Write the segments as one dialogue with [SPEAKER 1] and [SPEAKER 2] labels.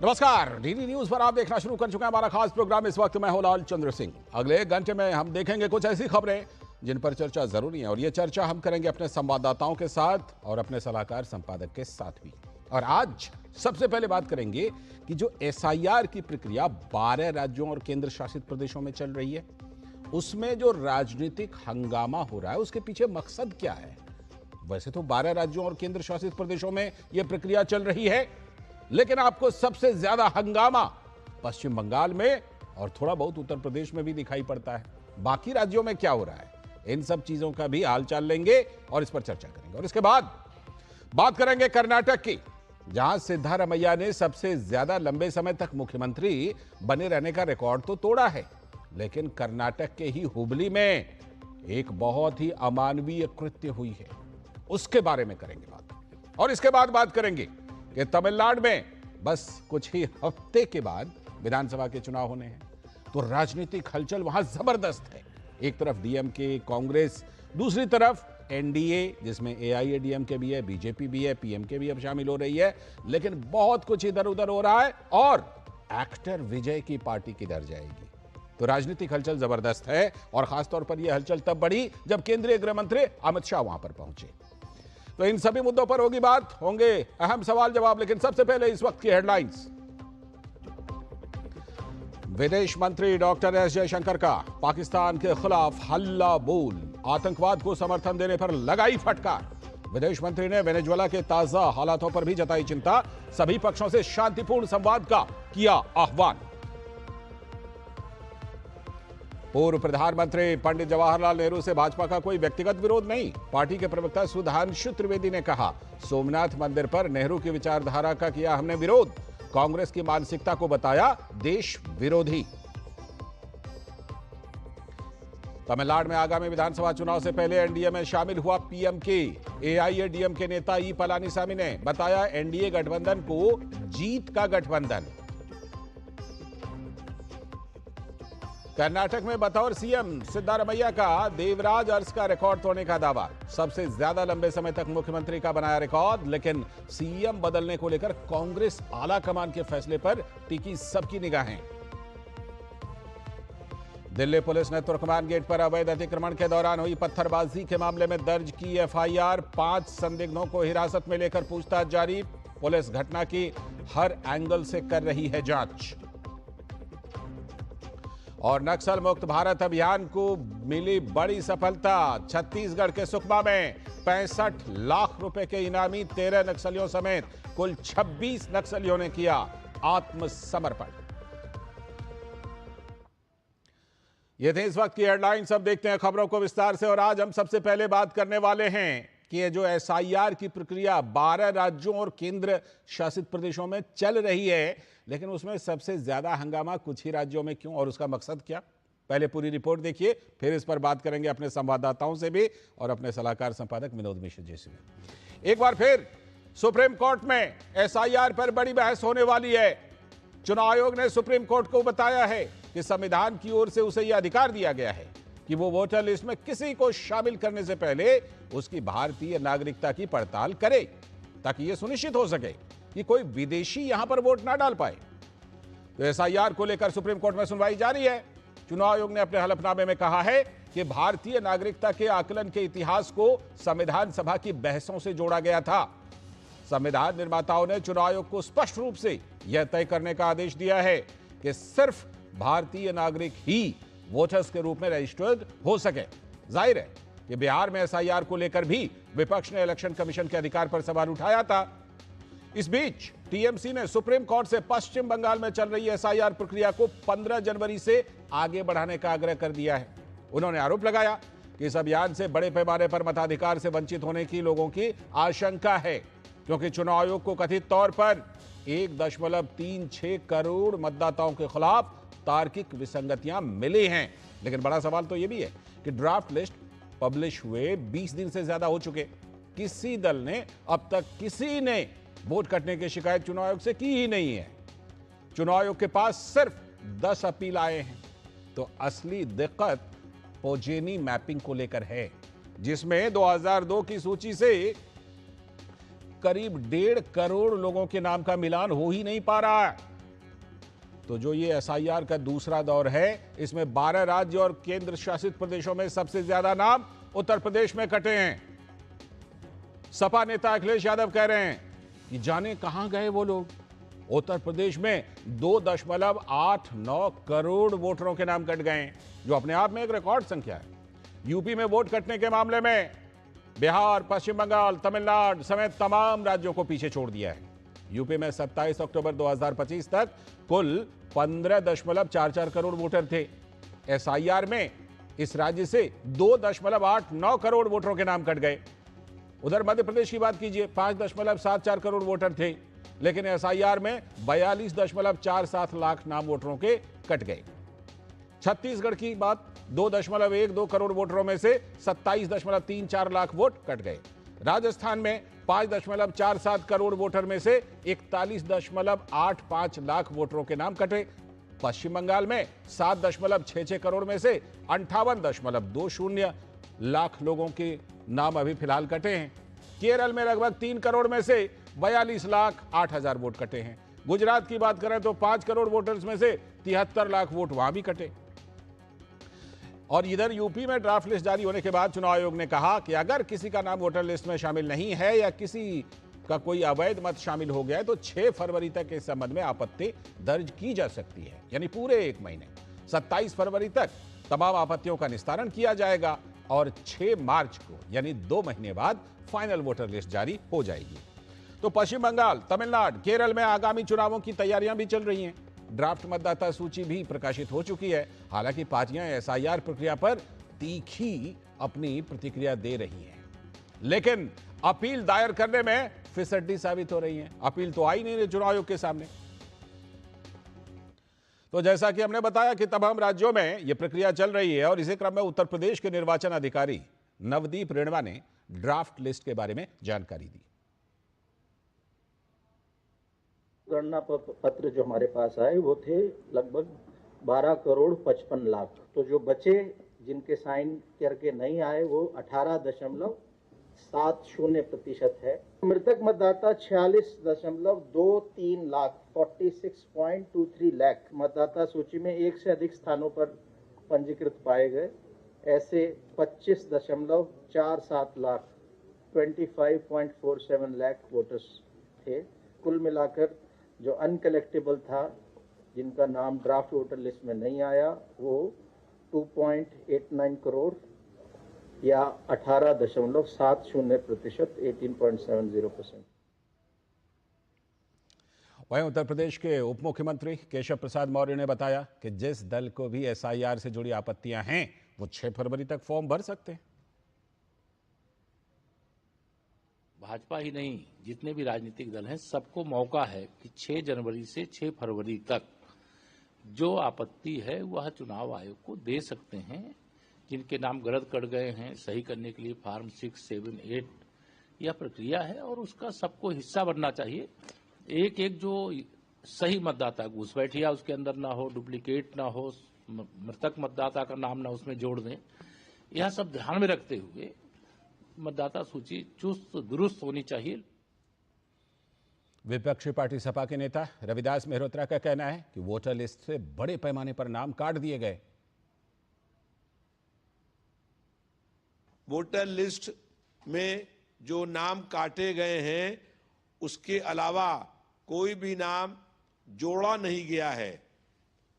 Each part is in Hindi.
[SPEAKER 1] नमस्कार, डीडी न्यूज पर आप देखना शुरू कर चुके हैं हमारा खास प्रोग्राम। इस वक्त मैं हूं लाल चंद्र सिंह। अगले 1 घंटे में हम देखेंगे कुछ ऐसी खबरें जिन पर चर्चा जरूरी है, और ये चर्चा हम करेंगे अपने संवाददाताओं के साथ और अपने सलाहकार संपादक के साथ भी। और आज सबसे पहले बात करेंगे कि जो एसआईआर की प्रक्रिया 12 राज्यों और केंद्र शासित प्रदेशों में चल रही है, उसमें जो राजनीतिक हंगामा हो रहा है उसके पीछे मकसद क्या है। वैसे तो 12 राज्यों और केंद्र शासित प्रदेशों में यह प्रक्रिया चल रही है, लेकिन आपको सबसे ज्यादा हंगामा पश्चिम बंगाल में और थोड़ा बहुत उत्तर प्रदेश में भी दिखाई पड़ता है। बाकी राज्यों में क्या हो रहा है, इन सब चीजों का भी हालचाल लेंगे और इस पर चर्चा करेंगे। और इसके बाद बात करेंगे कर्नाटक की, जहां सिद्धारमैया ने सबसे ज्यादा लंबे समय तक मुख्यमंत्री बने रहने का रिकॉर्ड तो तोड़ा है, लेकिन कर्नाटक के ही हुबली में एक बहुत ही अमानवीय कृत्य हुई है, उसके बारे में करेंगे बात। और इसके बाद बात करेंगे कि तमिलनाडु में बस कुछ ही हफ्ते के बाद विधानसभा के चुनाव होने हैं, तो राजनीतिक हलचल वहां जबरदस्त है। एक तरफ डीएमके कांग्रेस, दूसरी तरफ एनडीए जिसमें एआईएडीएमके भी है, बीजेपी भी है, पीएमके भी अब शामिल हो रही है। लेकिन बहुत कुछ इधर उधर हो रहा है और एक्टर विजय की पार्टी किधर जाएगी, तो राजनीतिक हलचल जबरदस्त है। और खासतौर पर यह हलचल तब बढ़ी जब केंद्रीय गृह मंत्री अमित शाह वहां पर पहुंचे। तो इन सभी मुद्दों पर होगी बात, होंगे अहम सवाल जवाब, लेकिन सबसे पहले इस वक्त की हेडलाइंस। विदेश मंत्री डॉक्टर एस जयशंकर का पाकिस्तान के खिलाफ हल्ला बोल, आतंकवाद को समर्थन देने पर लगाई फटकार। विदेश मंत्री ने वेनेजुएला के ताजा हालातों पर भी जताई चिंता, सभी पक्षों से शांतिपूर्ण संवाद का किया आह्वान। पूर्व प्रधानमंत्री पंडित जवाहरलाल नेहरू से भाजपा का कोई व्यक्तिगत विरोध नहीं। पार्टी के प्रवक्ता सुधांशु त्रिवेदी ने कहा, सोमनाथ मंदिर पर नेहरू की विचारधारा का किया हमने विरोध, कांग्रेस की मानसिकता को बताया देश विरोधी। तमिलनाडु में आगामी विधानसभा चुनाव से पहले एनडीए में शामिल हुआ पीएमके। एआईएडीएमके नेता ई पलानीसामी ने बताया एनडीए गठबंधन को जीत का गठबंधन। कर्नाटक में बतौर सीएम सिद्धारमैया का देवराज अरस का रिकॉर्ड तोड़ने का दावा, सबसे ज्यादा लंबे समय तक मुख्यमंत्री का बनाया रिकॉर्ड। लेकिन सीएम बदलने को लेकर कांग्रेस आला कमान के फैसले पर टिकी सबकी निगाहें। दिल्ली पुलिस ने तुर्कमान गेट पर अवैध अतिक्रमण के दौरान हुई पत्थरबाजी के मामले में दर्ज की एफआईआर, 5 संदिग्धों को हिरासत में लेकर पूछताछ जारी। पुलिस घटना की हर एंगल से कर रही है जांच। और नक्सल मुक्त भारत अभियान को मिली बड़ी सफलता, छत्तीसगढ़ के सुकमा में 65 लाख रुपए के इनामी 13 नक्सलियों समेत कुल 26 नक्सलियों ने किया आत्मसमर्पण। ये थे इस वक्त की हेडलाइंस। अब देखते हैं खबरों को विस्तार से। और आज हम सबसे पहले बात करने वाले हैं कि ये जो एसआईआर की प्रक्रिया 12 राज्यों और केंद्र शासित प्रदेशों में चल रही है, लेकिन उसमें सबसे ज्यादा हंगामा कुछ ही राज्यों में क्यों और उसका मकसद क्या। पहले पूरी रिपोर्ट देखिए, फिर इस पर बात करेंगे अपने संवाददाताओं से भी और अपने सलाहकार संपादक विनोद मिश्र जी से भी। एक बार फिर सुप्रीम कोर्ट में एसआईआर पर बड़ी बहस होने वाली है। चुनाव आयोग ने सुप्रीम कोर्ट को बताया है कि संविधान की ओर से उसे यह अधिकार दिया गया है कि वो वोटर लिस्ट में किसी को शामिल करने से पहले उसकी भारतीय नागरिकता की पड़ताल करे, ताकि यह सुनिश्चित हो सके कि कोई विदेशी यहां पर वोट ना डाल पाए। तो एसआईआर को लेकर सुप्रीम कोर्ट में सुनवाई जारी है। चुनाव आयोग ने अपने हलफनामे में कहा है कि भारतीय नागरिकता के आकलन के इतिहास को संविधान सभा की बहसों से जोड़ा गया था। संविधान निर्माताओं ने चुनाव आयोग को स्पष्ट रूप से यह तय करने का आदेश दिया है कि सिर्फ भारतीय नागरिक ही वोटर्स के रूप में रजिस्टर्ड हो सके। जाहिर है कि बिहार में एसआईआर को लेकर भी विपक्ष ने इलेक्शन कमीशन के अधिकार पर सवाल उठाया था। इस बीच टीएमसी ने सुप्रीम कोर्ट से पश्चिम बंगाल में चल रही एसआईआर प्रक्रिया को 15 जनवरी से आगे बढ़ाने का आग्रह कर दिया है। उन्होंने आरोप लगाया कि इस अभियान से बड़े पैमाने पर मताधिकार से वंचित होने की लोगों की आशंका है, क्योंकि चुनाव आयोग को कथित तौर पर 1.36 करोड़ मतदाताओं के खिलाफ तार्किक विसंगतियां मिली हैं। लेकिन बड़ा सवाल तो यह भी है कि ड्राफ्ट लिस्ट पब्लिश हुए 20 दिन से ज्यादा हो चुके, किसी दल ने अब तक किसी ने वोट कटने की शिकायत चुनाव आयोग से की ही नहीं है। चुनाव आयोग के पास सिर्फ 10 अपील आए हैं। तो असली दिक्कत पोजेनी मैपिंग को लेकर है, जिसमें 2002 की सूची से करीब 1.5 करोड़ लोगों के नाम का मिलान हो ही नहीं पा रहा है। तो जो ये एसआईआर का दूसरा दौर है, इसमें 12 राज्य और केंद्र शासित प्रदेशों में सबसे ज्यादा नाम उत्तर प्रदेश में कटे हैं। सपा नेता अखिलेश यादव कह रहे हैं कि जाने कहां गए वो लोग। उत्तर प्रदेश में 2.89 करोड़ वोटरों के नाम कट गए हैं, जो अपने आप में एक रिकॉर्ड संख्या है। यूपी में वोट कटने के मामले में बिहार, पश्चिम बंगाल, तमिलनाडु समेत तमाम राज्यों को पीछे छोड़ दिया है। यूपी में 27 अक्टूबर 2025 तक कुल 15.44 करोड़ वोटर थे। एसआईआर में इस राज्य से 2.89 करोड़ वोटरों के नाम कट गए। उधर मध्य प्रदेश की बात कीजिए, 5.74 करोड़ वोटर थे, लेकिन एसआईआर में 42.47 लाख नाम वोटरों के कट गए। छत्तीसगढ़ की बात, 2.12 करोड़ वोटरों में से 27.34 लाख वोट कट गए। राजस्थान में 5.47 करोड़ वोटर में से 41.85 लाख वोटरों के नाम कटे। पश्चिम बंगाल में 7.66 करोड़ में से 58.20 लाख लोगों के नाम अभी फिलहाल कटे हैं। केरल में लगभग 3 करोड़ में से 42,08,000 वोट कटे हैं। गुजरात की बात करें तो 5 करोड़ वोटर्स में से 73 लाख वोट वहां भी कटे। और इधर यूपी में ड्राफ्ट लिस्ट जारी होने के बाद चुनाव आयोग ने कहा कि अगर किसी का नाम वोटर लिस्ट में शामिल नहीं है या किसी का कोई अवैध मत शामिल हो गया है तो 6 फरवरी तक इस संबंध में आपत्ति दर्ज की जा सकती है, यानी पूरे 1 महीने। 27 फरवरी तक तमाम आपत्तियों का निस्तारण किया जाएगा और 6 मार्च को यानी 2 महीने बाद फाइनल वोटर लिस्ट जारी हो जाएगी। तो पश्चिम बंगाल, तमिलनाडु, केरल में आगामी चुनावों की तैयारियां भी चल रही हैं। ड्राफ्ट मतदाता सूची भी प्रकाशित हो चुकी है। हालांकि पार्टियां एसआईआर प्रक्रिया पर तीखी अपनी प्रतिक्रिया दे रही हैं, लेकिन अपील दायर करने में फिसड्डी साबित हो रही हैं। अपील तो आई नहीं रही चुनाव आयोग के सामने। तो जैसा कि हमने बताया कि तमाम राज्यों में यह प्रक्रिया चल रही है और इसी क्रम में उत्तर प्रदेश के निर्वाचन अधिकारी नवदीप रेणवा ने ड्राफ्ट लिस्ट के बारे में जानकारी दी।
[SPEAKER 2] गणना पत्र जो हमारे पास आए वो थे लगभग 12 करोड़ 55 लाख। तो जो बचे जिनके साइन करके नहीं आए वो 18.70% है। मृतक मतदाता 46.23 लाख 46.23 लाख मतदाता सूची में एक से अधिक स्थानों पर पंजीकृत पाए गए। ऐसे 25.47 लाख 25.47 लाख वोटर्स थे। कुल मिलाकर जो अनकलेक्टेबल था, जिनका नाम ड्राफ्ट वोटर लिस्ट में नहीं आया, वो 2.89 करोड़ या 18.70%, 18.70%।
[SPEAKER 1] वहीं उत्तर प्रदेश के उप मुख्यमंत्री केशव प्रसाद मौर्य ने बताया कि जिस दल को भी एसआईआर से जुड़ी आपत्तियां हैं वो 6 फरवरी तक फॉर्म भर सकते हैं।
[SPEAKER 3] भाजपा ही नहीं, जितने भी राजनीतिक दल हैं सबको मौका है कि 6 जनवरी से 6 फरवरी तक जो आपत्ति है वह चुनाव आयोग को दे सकते हैं। जिनके नाम गलत कट गए हैं सही करने के लिए फॉर्म 6, 7, 8 यह प्रक्रिया है और उसका सबको हिस्सा बनना चाहिए। एक जो सही मतदाता घुसपैठिया उसके अंदर ना हो, डुप्लीकेट ना हो, मृतक मतदाता का नाम ना उसमें जोड़ दें, यह सब ध्यान में रखते हुए मतदाता सूची चुस्त दुरुस्त होनी चाहिए।
[SPEAKER 1] विपक्षी पार्टी सपा के नेता रविदास मेहरोत्रा का कहना है कि वोटर लिस्ट से बड़े पैमाने पर नाम काट दिए गए।
[SPEAKER 4] वोटर लिस्ट में जो नाम काटे गए हैं उसके अलावा कोई भी नाम जोड़ा नहीं गया है।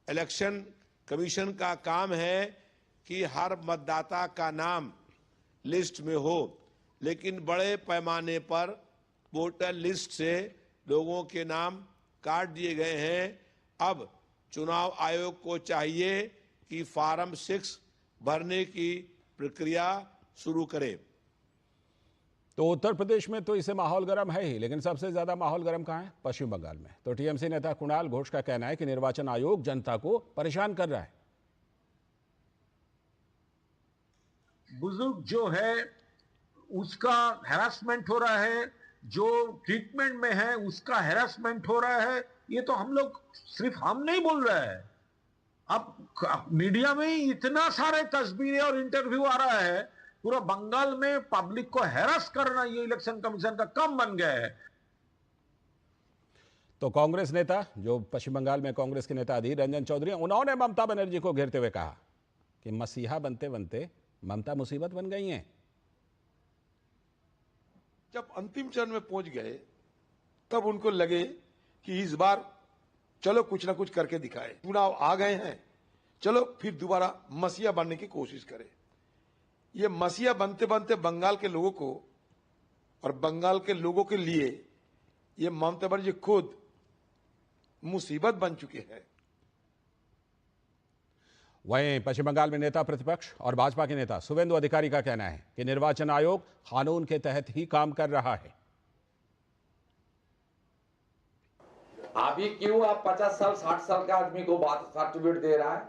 [SPEAKER 4] इलेक्शन कमीशन का काम है कि हर मतदाता का नाम लिस्ट में हो, लेकिन बड़े पैमाने पर वोटर लिस्ट से लोगों के नाम काट दिए गए हैं। अब चुनाव आयोग को चाहिए कि फॉर्म 6 भरने की प्रक्रिया शुरू करे।
[SPEAKER 1] तो उत्तर प्रदेश में तो इसे माहौल गर्म है ही, लेकिन सबसे ज्यादा माहौल गर्म कहां है? पश्चिम बंगाल में। तो टीएमसी नेता कुणाल घोष का कहना है कि निर्वाचन आयोग जनता को परेशान कर रहा है।
[SPEAKER 5] बुजुर्ग जो है उसका हैरासमेंट हो रहा है, जो ट्रीटमेंट में है उसका हैरासमेंट हो रहा है। ये तो हम लोग, सिर्फ हम नहीं बोल रहे हैं, अब मीडिया में इतना सारे तस्वीरें और इंटरव्यू आ रहा है। पूरा बंगाल में पब्लिक को हैरास करना ये इलेक्शन कमीशन का काम बन गया है।
[SPEAKER 1] तो कांग्रेस नेता, जो पश्चिम बंगाल में कांग्रेस के नेता अधीर रंजन चौधरी, उन्होंने ममता बनर्जी को घेरते हुए कहा कि मसीहा बनते बनते ममता मुसीबत बन गई हैं।
[SPEAKER 6] जब अंतिम चरण में पहुंच गए तब उनको लगे कि इस बार चलो कुछ ना कुछ करके दिखाए, चुनाव आ गए हैं, चलो फिर दोबारा मसीहा बनने की कोशिश करें। ये मसीहा बनते बनते बंगाल के लोगों को और बंगाल के लोगों के लिए ये ममता बनर्जी खुद मुसीबत बन चुके हैं।
[SPEAKER 1] वहीं पश्चिम बंगाल में नेता प्रतिपक्ष और भाजपा के नेता शुवेंदु अधिकारी का कहना है कि निर्वाचन आयोग कानून के तहत ही काम कर रहा है।
[SPEAKER 7] अभी क्यों आप 50 साल 60 साल का आदमी को बात सर्टिफिकेट दे रहा है?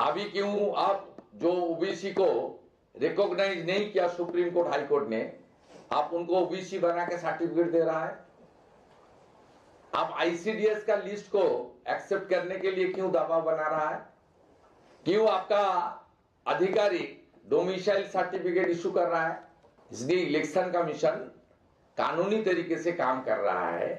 [SPEAKER 7] अभी क्यों आप जो ओबीसी को रिकॉग्नाइज नहीं किया सुप्रीम कोर्ट हाई कोर्ट ने, आप उनको ओबीसी बना के सर्टिफिकेट दे रहा है? आप आईसीडीएस का लिस्ट को एक्सेप्ट करने के लिए क्यों दबाव बना रहा है? क्यों आपका अधिकारी डोमिसाइल सर्टिफिकेट इशू कर रहा है? इसलिए इलेक्शन कमीशन कानूनी तरीके से काम कर रहा है।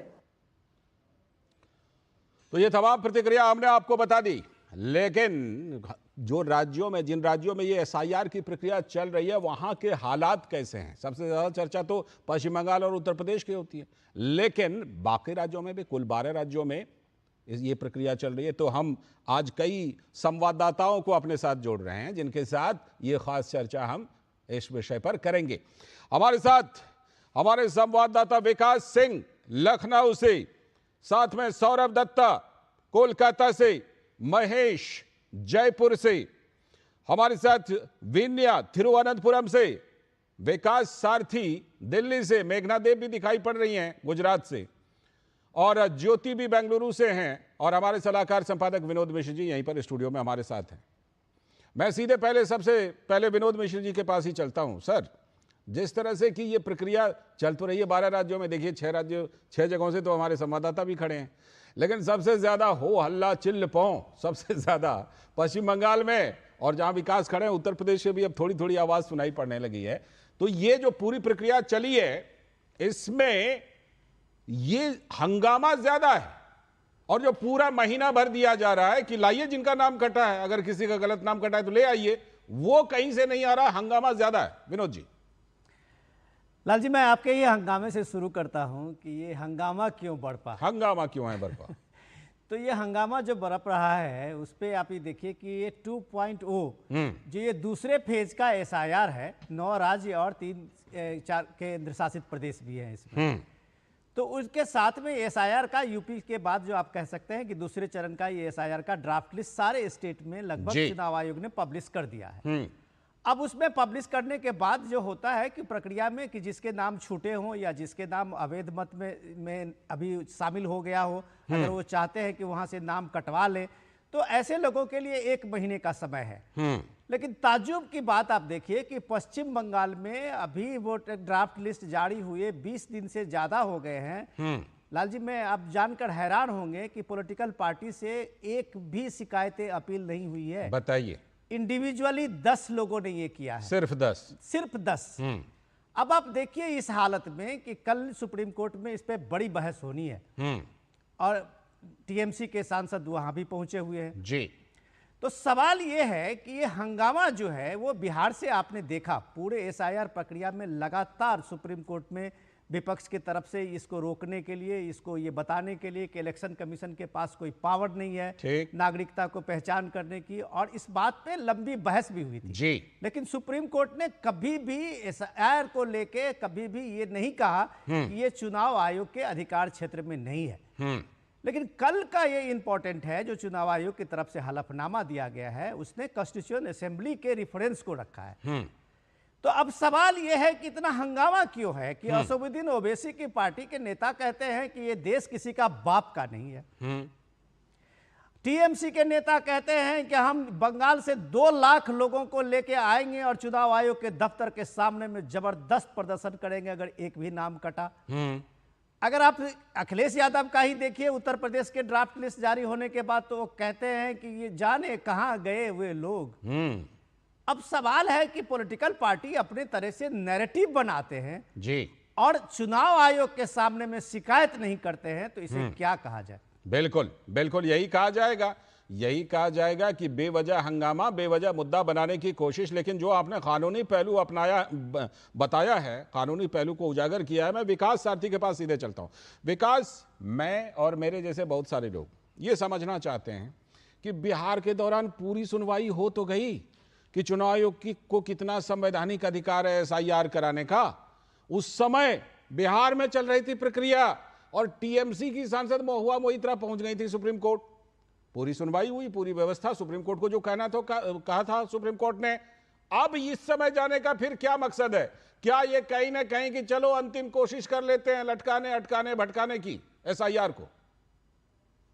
[SPEAKER 1] तो ये तमाम प्रतिक्रिया हमने आपको बता दी, लेकिन जो राज्यों में, जिन राज्यों में ये एसआईआर की प्रक्रिया चल रही है, वहां के हालात कैसे हैं? सबसे ज्यादा चर्चा तो पश्चिम बंगाल और उत्तर प्रदेश की होती है, लेकिन बाकी राज्यों में भी, कुल 12 राज्यों में ये प्रक्रिया चल रही है। तो हम आज कई संवाददाताओं को अपने साथ जोड़ रहे हैं, जिनके साथ ये खास चर्चा हम इस विषय पर करेंगे। हमारे साथ हमारे संवाददाता विकास सिंह लखनऊ से, साथ में सौरभ दत्ता कोलकाता से, महेश जयपुर से, हमारे साथ विन्या तिरुवनंतपुरम से, विकास सारथी दिल्ली से, मेघना देव भी दिखाई पड़ रही हैं गुजरात से, और ज्योति भी बेंगलुरु से हैं, और हमारे सलाहकार संपादक विनोद मिश्र जी यहीं पर स्टूडियो में हमारे साथ हैं। मैं सीधे सबसे पहले विनोद मिश्र जी के पास ही चलता हूं। सर, जिस तरह से कि ये प्रक्रिया चल तो रही है 12 राज्यों में, देखिए 6 जगहों से तो हमारे संवाददाता भी खड़े हैं, लेकिन सबसे ज्यादा हो हल्ला चिल्ल पौ सबसे ज्यादा पश्चिम बंगाल में, और जहां विकास खड़े हैं उत्तर प्रदेश से भी अब थोड़ी थोड़ी आवाज सुनाई पड़ने लगी है। तो ये जो पूरी प्रक्रिया चली है, इसमें ये हंगामा ज्यादा है, और जो पूरा महीना भर दिया जा रहा है कि लाइए जिनका नाम कटा है, अगर किसी का गलत नाम कटा है तो ले आइए, वो कहीं से नहीं आ रहा, हंगामा ज्यादा है। विनोद जी।
[SPEAKER 8] लाल जी, मैं आपके ये हंगामे से शुरू करता हूं कि ये हंगामा क्यों बढ़पा।
[SPEAKER 1] हंगामा क्यों है बढ़पा?
[SPEAKER 8] तो ये हंगामा जो बरप रहा है उस पर आप ये देखिए कि ये 2.0 जो ये दूसरे फेज का एसआईआर है, 9 राज्य और 4 केंद्र शासित प्रदेश भी हैं इसमें। तो उसके साथ में एसआईआर का यूपी के बाद जो आप कह सकते हैं कि दूसरे चरण का ये एसआईआर का ड्राफ्ट लिस्ट सारे स्टेट में लगभग चुनाव आयोग ने पब्लिश कर दिया है। अब उसमें पब्लिश करने के बाद जो होता है कि प्रक्रिया में कि जिसके नाम छूटे हों या जिसके नाम अवैध मत में अभी शामिल हो गया हो, अगर वो चाहते हैं कि वहां से नाम कटवा ले, तो ऐसे लोगों के लिए 1 महीने का समय है। लेकिन ताज्जुब की बात आप देखिए कि पश्चिम बंगाल में अभी वो ड्राफ्ट लिस्ट जारी हुए 20 दिन से ज्यादा हो गए हैं। लाल जी, मैं आप जानकर हैरान होंगे कि पॉलिटिकल पार्टी से एक भी शिकायतें अपील नहीं हुई है।
[SPEAKER 1] बताइए।
[SPEAKER 8] इंडिविजुअली 10 लोगों ने ये किया है,
[SPEAKER 1] सिर्फ
[SPEAKER 8] 10। अब आप देखिए इस हालत में कि कल सुप्रीम कोर्ट में इस पे बड़ी बहस होनी है, और टीएमसी के सांसद वहां भी पहुंचे हुए हैं
[SPEAKER 1] जी।
[SPEAKER 8] तो सवाल ये है कि ये हंगामा जो है वो बिहार से आपने देखा, पूरे एसआईआर प्रक्रिया में लगातार सुप्रीम कोर्ट में विपक्ष की तरफ से इसको रोकने के लिए, इसको ये बताने के लिए कि इलेक्शन कमीशन के पास कोई पावर नहीं है नागरिकता को पहचान करने की, और इस बात पे लंबी बहस भी हुई थी
[SPEAKER 1] जी।
[SPEAKER 8] लेकिन सुप्रीम कोर्ट ने कभी भी एसआईआर को लेके कभी भी ये नहीं कहा कि ये चुनाव आयोग के अधिकार क्षेत्र में नहीं है। लेकिन कल का ये इंपॉर्टेंट है, जो चुनाव आयोग की तरफ से हलफनामा दिया गया है उसने कॉन्स्टिट्यूशन असेंबली के रेफरेंस को रखा है। तो अब सवाल यह है कि इतना हंगामा क्यों है कि असदुद्दीन ओवैसी की पार्टी के नेता कहते हैं कि ये देश किसी का बाप का नहीं है। टीएमसी के नेता कहते हैं कि हम बंगाल से 2 लाख लोगों को लेके आएंगे और चुनाव आयोग के दफ्तर के सामने में जबरदस्त प्रदर्शन करेंगे अगर एक भी नाम कटा। अगर आप अखिलेश यादव का ही देखिए, उत्तर प्रदेश के ड्राफ्ट लिस्ट जारी होने के बाद तो वो कहते हैं कि ये जाने कहां गए हुए लोग। अब सवाल है कि पॉलिटिकल पार्टी अपने तरह से नैरेटिव बनाते हैं
[SPEAKER 1] जी
[SPEAKER 8] और चुनाव आयोग के सामने में शिकायत नहीं करते हैं तो इसे क्या कहा जाए?
[SPEAKER 1] बिल्कुल बिल्कुल यही कहा जाएगा कि बेवजह हंगामा, बेवजह मुद्दा बनाने की कोशिश। लेकिन जो आपने कानूनी पहलू बताया है, कानूनी पहलू को उजागर किया है, मैं विकास सारथी के पास सीधे चलता हूं। विकास, मैं और मेरे जैसे बहुत सारे लोग ये समझना चाहते हैं कि बिहार के दौरान पूरी सुनवाई हो तो गई कि चुनाव आयोग को कितना संवैधानिक अधिकार है SIR कराने का। उस समय बिहार में चल रही थी प्रक्रिया और टीएमसी की सांसद महुआ मोइत्रा पहुंच गई थी सुप्रीम कोर्ट। पूरी सुनवाई हुई, पूरी व्यवस्था, सुप्रीम कोर्ट को जो कहना था कहा था सुप्रीम कोर्ट ने। अब इस समय जाने का फिर क्या मकसद है? क्या ये कहीं ना कहीं कि चलो अंतिम कोशिश कर लेते हैं लटकाने अटकाने भटकाने की SIR को?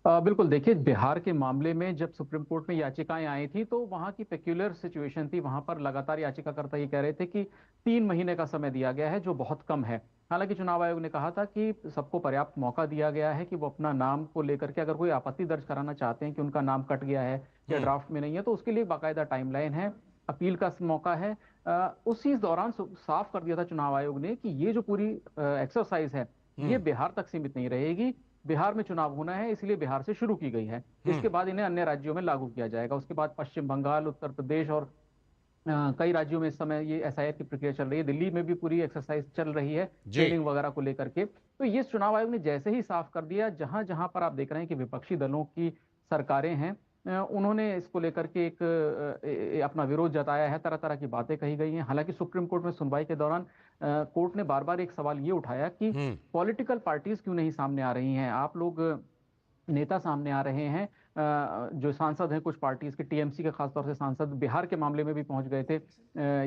[SPEAKER 9] बिल्कुल, देखिए बिहार के मामले में जब सुप्रीम कोर्ट में याचिकाएं आई थी तो वहां की पेक्यूलर सिचुएशन थी। वहां पर लगातार याचिकाकर्ता ये कह रहे थे कि 3 महीने का समय दिया गया है, जो बहुत कम है। हालांकि चुनाव आयोग ने कहा था कि सबको पर्याप्त मौका दिया गया है कि वो अपना नाम को लेकर के अगर कोई आपत्ति दर्ज कराना चाहते हैं कि उनका नाम कट गया है या ड्राफ्ट में नहीं है, तो उसके लिए बाकायदा टाइमलाइन है, अपील का मौका है। उसी दौरान साफ कर दिया था चुनाव आयोग ने कि ये जो पूरी एक्सरसाइज है ये बिहार तक सीमित नहीं रहेगी। बिहार में चुनाव होना है, इसलिए बिहार से शुरू की गई है। इसके बाद इन्हें अन्य राज्यों में लागू किया जाएगा। उसके बाद पश्चिम बंगाल, उत्तर प्रदेश और कई राज्यों में इस समय ये SIR की प्रक्रिया चल रही है। दिल्ली में भी पूरी एक्सरसाइज चल रही है ट्रेनिंग वगैरह को लेकर के। तो ये चुनाव आयोग ने जैसे ही साफ कर दिया, जहां जहां पर आप देख रहे हैं कि विपक्षी दलों की सरकारें हैं, उन्होंने इसको लेकर के एक अपना विरोध जताया है, तरह तरह की बातें कही गई हैं। हालांकि सुप्रीम कोर्ट में सुनवाई के दौरान कोर्ट ने बार बार एक सवाल ये उठाया कि पॉलिटिकल पार्टीज क्यों नहीं सामने आ रही हैं, आप लोग नेता सामने आ रहे हैं। जो सांसद हैं कुछ पार्टीज के, टीएमसी के खासतौर से सांसद बिहार के मामले में भी पहुंच गए थे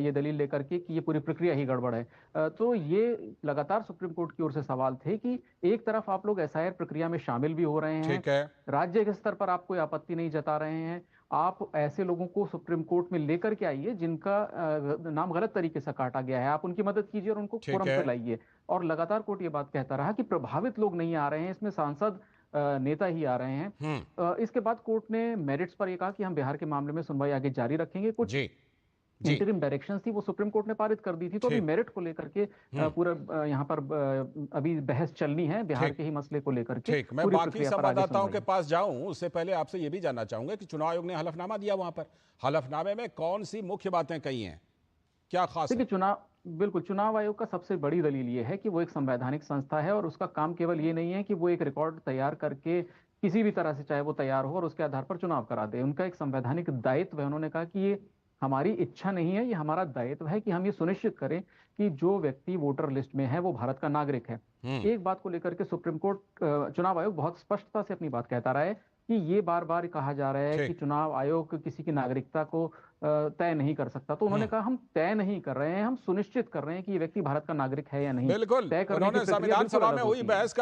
[SPEAKER 9] ये दलील लेकर के कि ये पूरी प्रक्रिया ही गड़बड़ है। तो ये लगातार सुप्रीम कोर्ट की ओर से सवाल थे कि एक तरफ आप लोग SIR प्रक्रिया में शामिल भी हो रहे हैं,
[SPEAKER 1] ठीक है,
[SPEAKER 9] राज्य के स्तर पर आप कोई आपत्ति नहीं जता रहे हैं, आप ऐसे लोगों को सुप्रीम कोर्ट में लेकर के आइए जिनका नाम गलत तरीके से काटा गया है, आप उनकी मदद कीजिए और उनको फोरम पे लाइए। और लगातार कोर्ट ये बात कहता रहा कि प्रभावित लोग नहीं आ रहे हैं, इसमें सांसद नेता ही आ रहे हैं। इसके बाद कोर्ट ने मेरिट्स पर यह कहा कि हम बिहार के मामले में सुनवाई आगे जारी रखेंगे। कुछ इंटरिम डायरेक्शंस थी वो सुप्रीम कोर्ट ने पारित कर दी थी, तो अभी मेरिट को लेकर के पूरा यहाँ पर अभी बहस चलनी है बिहार के ही मसले को लेकर के।
[SPEAKER 1] ठीक, मैं बाकी संवाददाताओं के पास जाऊं उससे पहले आपसे ये भी जानना चाहूंगा कि चुनाव आयोग ने हलफनामा दिया, वहां पर हलफनामे में कौन सी मुख्य बातें कही हैं, क्या खास?
[SPEAKER 9] देखिए चुनाव आयोग का सबसे बड़ी दलील ये है कि वो एक संवैधानिक संस्था है और उसका काम केवल ये नहीं है कि वो एक रिकॉर्ड तैयार करके किसी भी तरह से चाहे वो तैयार हो और उसके आधार पर चुनाव करा दे। उनका एक संवैधानिक दायित्व है। उन्होंने कहा कि ये हमारी इच्छा नहीं है, ये हमारा दायित्व है कि हम ये सुनिश्चित करें कि जो व्यक्ति वोटर लिस्ट में है वो भारत का नागरिक है। एक बात को लेकर के सुप्रीम कोर्ट, चुनाव आयोग बहुत स्पष्टता से अपनी बात कहता रहा है कि ये बार बार कहा जा रहा है कि चुनाव आयोग किसी की नागरिकता को तय नहीं कर सकता। तो उन्होंने कहा हम तय नहीं कर रहे हैं, हम सुनिश्चित कर रहे हैं कि ये व्यक्ति भारत का नागरिक है या नहीं।
[SPEAKER 1] बिल्कुल, उन्होंने संविधान सभा में हुई बहस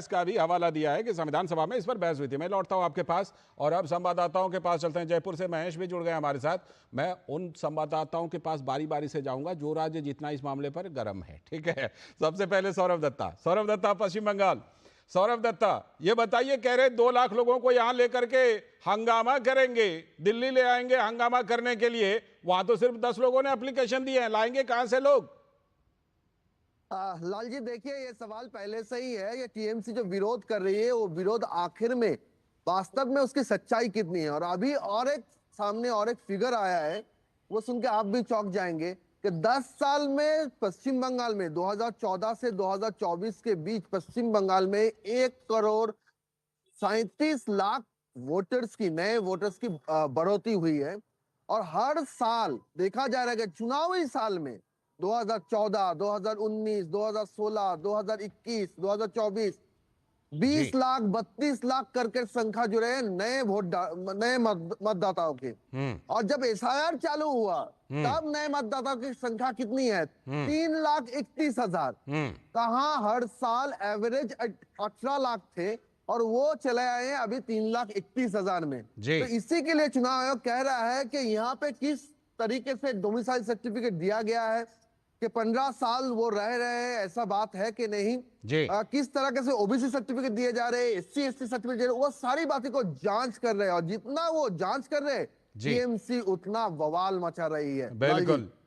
[SPEAKER 1] का भी हवाला दिया है कि संविधान सभा में इस पर बहस हुई थी। मैं लौटता हूं आपके पास और अब संवाददाताओं के पास चलते हैं। जयपुर से महेश भी जुड़ गए हमारे साथ। मैं उन संवाददाताओं के पास बारी बारी से जाऊंगा जो राज्य जितना इस मामले पर गर्म है, ठीक है। सबसे पहले सौरभ दत्ता, पश्चिम बंगाल। सौरभ दत्ता, ये बताइए, कह रहे 2 लाख लोगों को यहां लेकर के हंगामा करेंगे, दिल्ली ले आएंगे हंगामा करने के लिए। वहां तो सिर्फ 10 लोगों ने एप्लीकेशन दिए हैं, लाएंगे कहां से लोग?
[SPEAKER 10] लाल जी देखिए, ये सवाल पहले से ही है। ये टीएमसी जो विरोध कर रही है वो विरोध आखिर में वास्तव में उसकी सच्चाई कितनी है। और अभी सामने और एक फिगर आया है, वो सुन के आप भी चौंक जाएंगे कि 10 साल में पश्चिम बंगाल में 2014 से 2024 के बीच पश्चिम बंगाल में 1,37,00,000 वोटर्स की, नए वोटर्स की बढ़ोतरी हुई है। और हर साल देखा जा रहा है कि चुनावी साल में 2014, 2019, 2016, 2021, 2024 20 लाख 32 लाख करके संख्या जुड़े हैं नए मतदाताओं के। और जब SIR चालू हुआ तब नए मतदाताओं की संख्या कितनी है? 3,31,000। कहाँ हर साल एवरेज 18 लाख थे और वो चले आए हैं अभी 3,31,000 में। तो इसी के लिए चुनाव आयोग कह रहा है कि यहाँ पे किस तरीके से डोमिसाइल सर्टिफिकेट दिया गया है कि 15 साल वो रह रहे हैं, ऐसा बात है कि नहीं, किस तरह से OBC सर्टिफिकेट दिए जा रहे हैं, SC ST सर्टिफिकेट, वो सारी बातें को जांच कर रहे हैं। और जितना वो जांच कर रहे हैं टीएमसी उतना बवाल मचा रही है।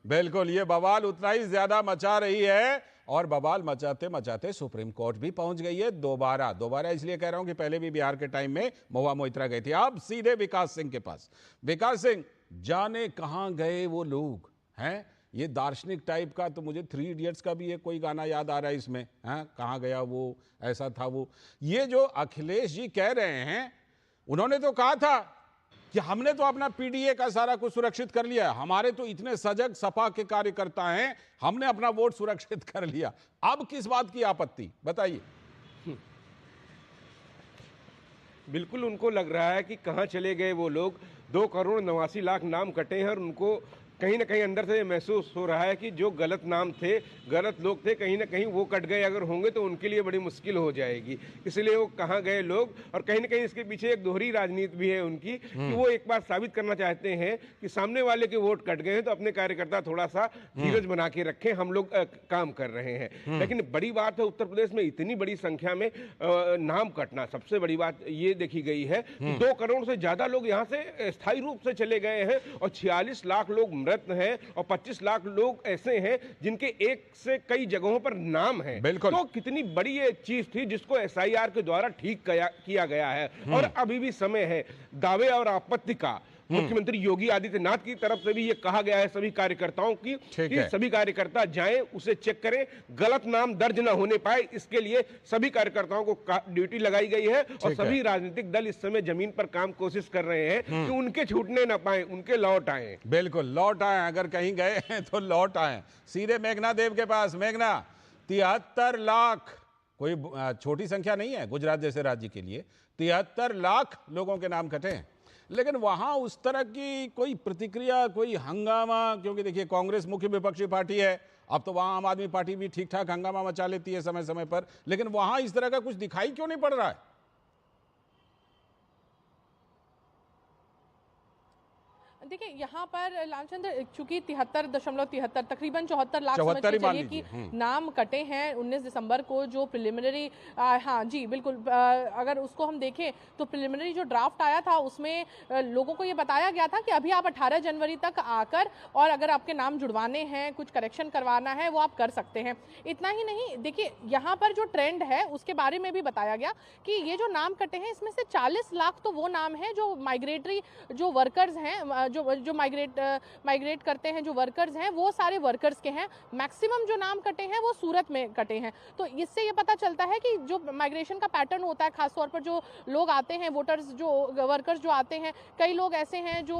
[SPEAKER 1] बिल्कुल, ये बवाल उतना ही ज्यादा मचा रही है। और बवाल मचाते मचाते सुप्रीम कोर्ट भी पहुंच गई है दोबारा इसलिए कह रहा हूं कि पहले भी बिहार के टाइम में महुआ मोइत्रा गई थी। अब सीधे विकास सिंह के पास। विकास सिंह, जाने कहां गए वो लोग हैं? ये दार्शनिक टाइप का, तो मुझे 3 इडियट्स का भी एक कोई गाना याद आ रहा है इसमें, हैं? कहां गया वो, ऐसा था वो। ये जो अखिलेश जी कह रहे हैं, उन्होंने तो कहा था कि हमने तो अपना पीडीए का सारा कुछ सुरक्षित कर लिया, हमारे तो इतने सजग सपा के कार्यकर्ता हैं, हमने अपना वोट सुरक्षित कर लिया। अब किस बात की आपत्ति, बताइए।
[SPEAKER 11] बिल्कुल उनको लग रहा है कि कहां चले गए वो लोग। 2,89,00,000 नाम कटे हैं और उनको कहीं ना कहीं अंदर से ये महसूस हो रहा है कि जो गलत नाम थे, गलत लोग थे, कहीं ना कहीं वो कट गए अगर होंगे तो उनके लिए बड़ी मुश्किल हो जाएगी। इसलिए वो कहाँ गए लोग, और कहीं ना कहीं इसके पीछे एक दोहरी राजनीति भी है उनकी कि वो एक बार साबित करना चाहते हैं कि सामने वाले के वोट कट गए हैं तो अपने कार्यकर्ता थोड़ा सा धीरज बना के रखें, हम लोग काम कर रहे हैं। लेकिन बड़ी बात है उत्तर प्रदेश में इतनी बड़ी संख्या में नाम कटना। सबसे बड़ी बात ये देखी गई है 2 करोड़ से ज्यादा लोग यहाँ से स्थायी रूप से चले गए हैं और 46 लाख लोग रत्न है और 25 लाख लोग ऐसे हैं जिनके एक से कई जगहों पर नाम है। तो कितनी बड़ी ये चीज थी जिसको एसआईआर के द्वारा ठीक किया गया है। और अभी भी समय है दावे और आपत्ति का। मुख्यमंत्री योगी आदित्यनाथ की तरफ से भी ये कहा गया है सभी कार्यकर्ताओं की कि सभी कार्यकर्ता जाएं, उसे चेक करें, गलत नाम दर्ज ना होने पाए, इसके लिए सभी कार्यकर्ताओं को ड्यूटी लगाई गई है। और सभी राजनीतिक दल इस समय जमीन पर काम कोशिश कर रहे हैं कि उनके छूटने ना पाए, उनके लौट आए।
[SPEAKER 1] बिल्कुल लौट आए, अगर कहीं गए हैं तो लौट आए। सीधे मेघना देव के पास। मेघना, 73 लाख कोई छोटी संख्या नहीं है गुजरात जैसे राज्य के लिए। 73 लाख लोगों के नाम कटे हैं, लेकिन वहां उस तरह की कोई प्रतिक्रिया, कोई हंगामा, क्योंकि देखिए कांग्रेस मुख्य विपक्षी पार्टी है, अब तो वहां आम आदमी पार्टी भी ठीक ठाक हंगामा मचा लेती है समय समय पर, लेकिन वहां इस तरह का कुछ दिखाई क्यों नहीं पड़ रहा है?
[SPEAKER 12] देखिए यहाँ पर लालचंद्र, चूंकि 73.73 तकरीबन 74 लाख समझ के चलिए कि नाम कटे हैं 19 दिसंबर को जो प्रिलिमिनरी, हाँ जी बिल्कुल, अगर उसको हम देखें तो प्रिलिमिनरी जो ड्राफ्ट आया था उसमें लोगों को ये बताया गया था कि अभी आप 18 जनवरी तक आकर और अगर आपके नाम जुड़वाने हैं, कुछ करेक्शन करवाना है, वो आप कर सकते हैं। इतना ही नहीं, देखिए यहाँ पर जो ट्रेंड है उसके बारे में भी बताया गया कि ये जो नाम कटे हैं इसमें से 40 लाख तो वो नाम है जो माइग्रेटरी जो वर्कर्स हैं, जो माइग्रेट करते हैं, जो वर्कर्स हैं, वो सारे वर्कर्स के हैं। मैक्सिमम जो नाम कटे हैं वो सूरत में कटे हैं। तो इससे ये पता चलता है कि जो माइग्रेशन का पैटर्न होता है, खासतौर पर जो लोग आते हैं, वोटर्स जो वर्कर्स जो आते हैं, कई लोग ऐसे हैं जो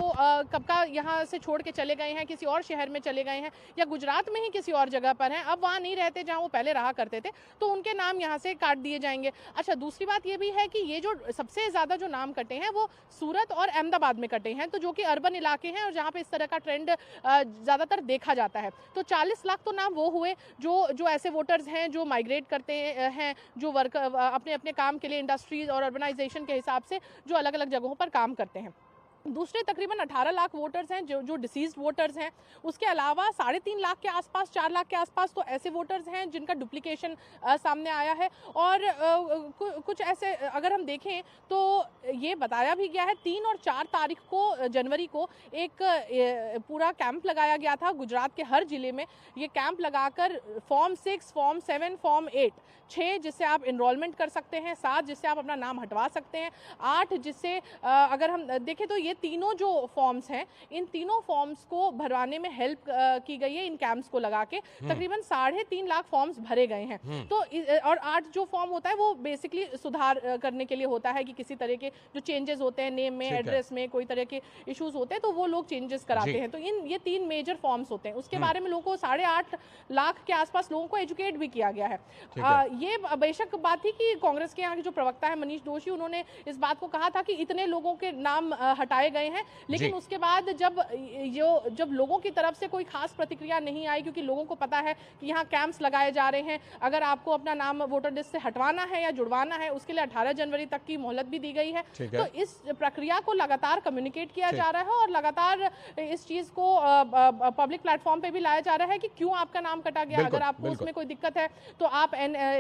[SPEAKER 12] कब का यहाँ से छोड़ के चले गए हैं, किसी और शहर में चले गए हैं या गुजरात में ही किसी और जगह पर हैं, अब वहाँ नहीं रहते जहाँ वो पहले रहा करते थे, तो उनके नाम यहाँ से काट दिए जाएंगे। अच्छा, दूसरी बात ये भी है कि ये जो सबसे ज्यादा जो नाम कटे हैं वो सूरत और अहमदाबाद में कटे हैं, तो जो कि अर्बन इलाके हैं और जहां पे इस तरह का ट्रेंड ज्यादातर देखा जाता है। तो 40 लाख तो नाम वो हुए जो ऐसे वोटर्स हैं जो माइग्रेट करते हैं, जो वर्क अपने अपने काम के लिए इंडस्ट्रीज और अर्बनाइजेशन के हिसाब से जो अलग अलग जगहों पर काम करते हैं। दूसरे तकरीबन 18 लाख वोटर्स हैं जो डिसीज्ड वोटर्स हैं। उसके अलावा 3.5 लाख के आसपास, 4 लाख के आसपास तो ऐसे वोटर्स हैं जिनका डुप्लीकेशन सामने आया है। और कुछ ऐसे अगर हम देखें तो ये बताया भी गया है 3 और 4 तारीख को जनवरी को एक पूरा कैंप लगाया गया था गुजरात के हर जिले में। ये कैंप लगाकर फॉर्म 6, फॉर्म 7, फॉर्म 8, 6 जिससे आप इनरोलमेंट कर सकते हैं, 7 जिससे आप अपना नाम हटवा सकते हैं, 8 जिससे अगर हम देखें तो ये तीनों जो फॉर्म्स हैं, इन तीनों फॉर्म्स को भरवाने में हेल्प की गई है इन कैंप्स को लगा के। तकरीबन 3.5 लाख फॉर्म्स भरे गए हैं। तो और 8 जो फॉर्म होता है वो बेसिकली सुधार करने के लिए होता है कि किसी तरह के जो चेंजेस होते हैं नेम में, एड्रेस में, कोई तरह के इश्यूज होते हैं तो वो लोग चेंजेस कराते हैं। तो ये 3 मेजर फॉर्म्स होते हैं। उसके बारे में लोगों को 8.5 लाख के आसपास लोगों को एजुकेट भी किया गया है। ये बेशक बात थी कि कांग्रेस के यहाँ के जो प्रवक्ता है मनीष दोशी, उन्होंने इस बात को कहा था कि इतने लोगों के नाम हटाए गए हैं, लेकिन उसके बाद जब लोगों की तरफ से कोई खास प्रतिक्रिया नहीं आई, क्योंकि लोगों को पता है कि यहाँ कैंप्स लगाए जा रहे हैं, अगर आपको अपना नाम वोटर लिस्ट से हटवाना है या जुड़वाना है उसके लिए 18 जनवरी तक की मोहलत भी दी गई है। तो इस प्रक्रिया को लगातार कम्युनिकेट किया जा रहा है और लगातार इस चीज को पब्लिक प्लेटफॉर्म पे भी लाया जा रहा है कि क्यों आपका नाम कटा गया। अगर आपको उसमें कोई दिक्कत है तो आप